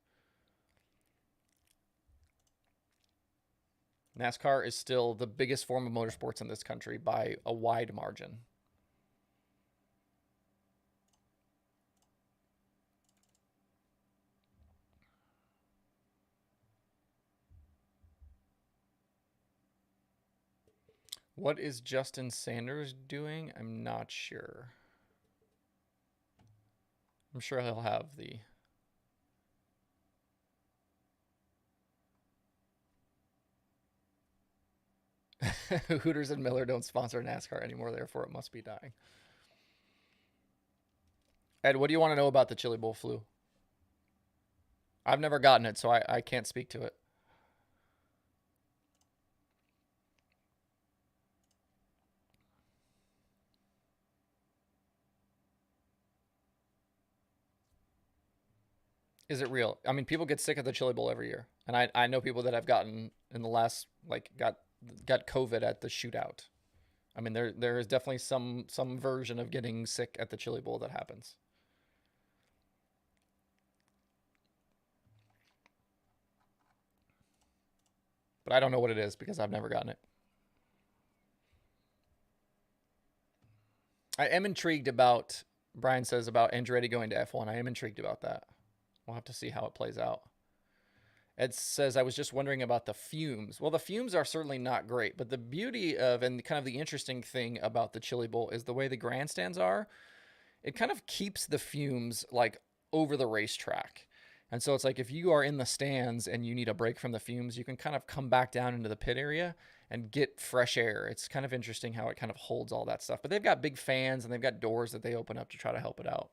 NASCAR is still the biggest form of motorsports in this country by a wide margin. What is Justin Sanders doing? I'm not sure. I'm sure he'll have the... Hooters and Miller don't sponsor NASCAR anymore, therefore it must be dying. Ed, what do you want to know about the Chili Bowl flu? I've never gotten it, so I can't speak to it. Is it real? I mean, people get sick at the Chili Bowl every year, and I know people that have gotten in the last like got COVID at the shootout. I mean, there is definitely some version of getting sick at the Chili Bowl that happens. But I don't know what it is because I've never gotten it. I am intrigued about Brian says about Andretti going to F1. I am intrigued about that. We'll have to see how it plays out. Ed says, I was just wondering about the fumes. Well, the fumes are certainly not great, but the beauty of and kind of the interesting thing about the Chili Bowl is the way the grandstands are. It kind of keeps the fumes like over the racetrack. And so it's like if you are in the stands and you need a break from the fumes, you can kind of come back down into the pit area and get fresh air. It's kind of interesting how it kind of holds all that stuff. But they've got big fans and they've got doors that they open up to try to help it out.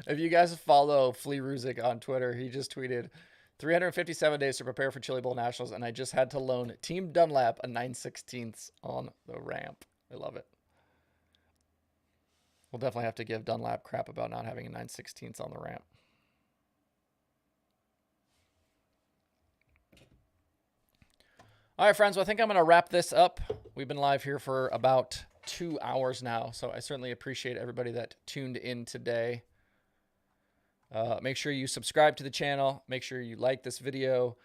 If you guys follow Flea Ruzick on Twitter, he just tweeted 357 days to prepare for Chili Bowl Nationals, and I just had to loan Team Dunlap a 9/16 on the ramp. I love it. We'll definitely have to give Dunlap crap about not having a 9/16 on the ramp. All right, friends. Well, I think I'm going to wrap this up. We've been live here for about 2 hours now, so I certainly appreciate everybody that tuned in today. Make sure you subscribe to the channel. Make sure you like this video.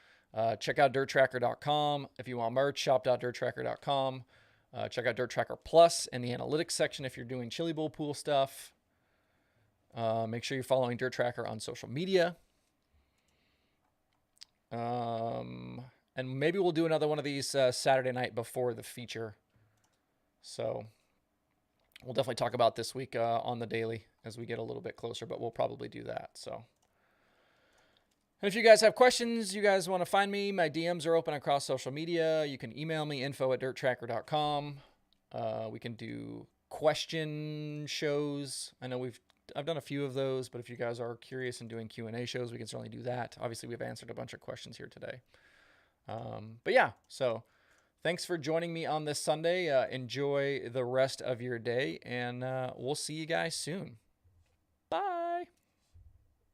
Check out dirttracker.com. If you want merch, shop.dirttracker.com. Check out Dirt Tracker Plus in the analytics section if you're doing Chili Bowl pool stuff. Make sure you're following Dirt Tracker on social media. And maybe we'll do another one of these Saturday night before the feature. So we'll definitely talk about this week on the daily as we get a little bit closer, but we'll probably do that. So, and if you guys have questions, you guys want to find me, my DMs are open across social media. You can email me, info@dirttracker.com. We can do question shows. I know I've done a few of those, but if you guys are curious and doing Q&A shows, we can certainly do that. Obviously, we've answered a bunch of questions here today. But yeah, so thanks for joining me on this Sunday. Enjoy the rest of your day, and we'll see you guys soon.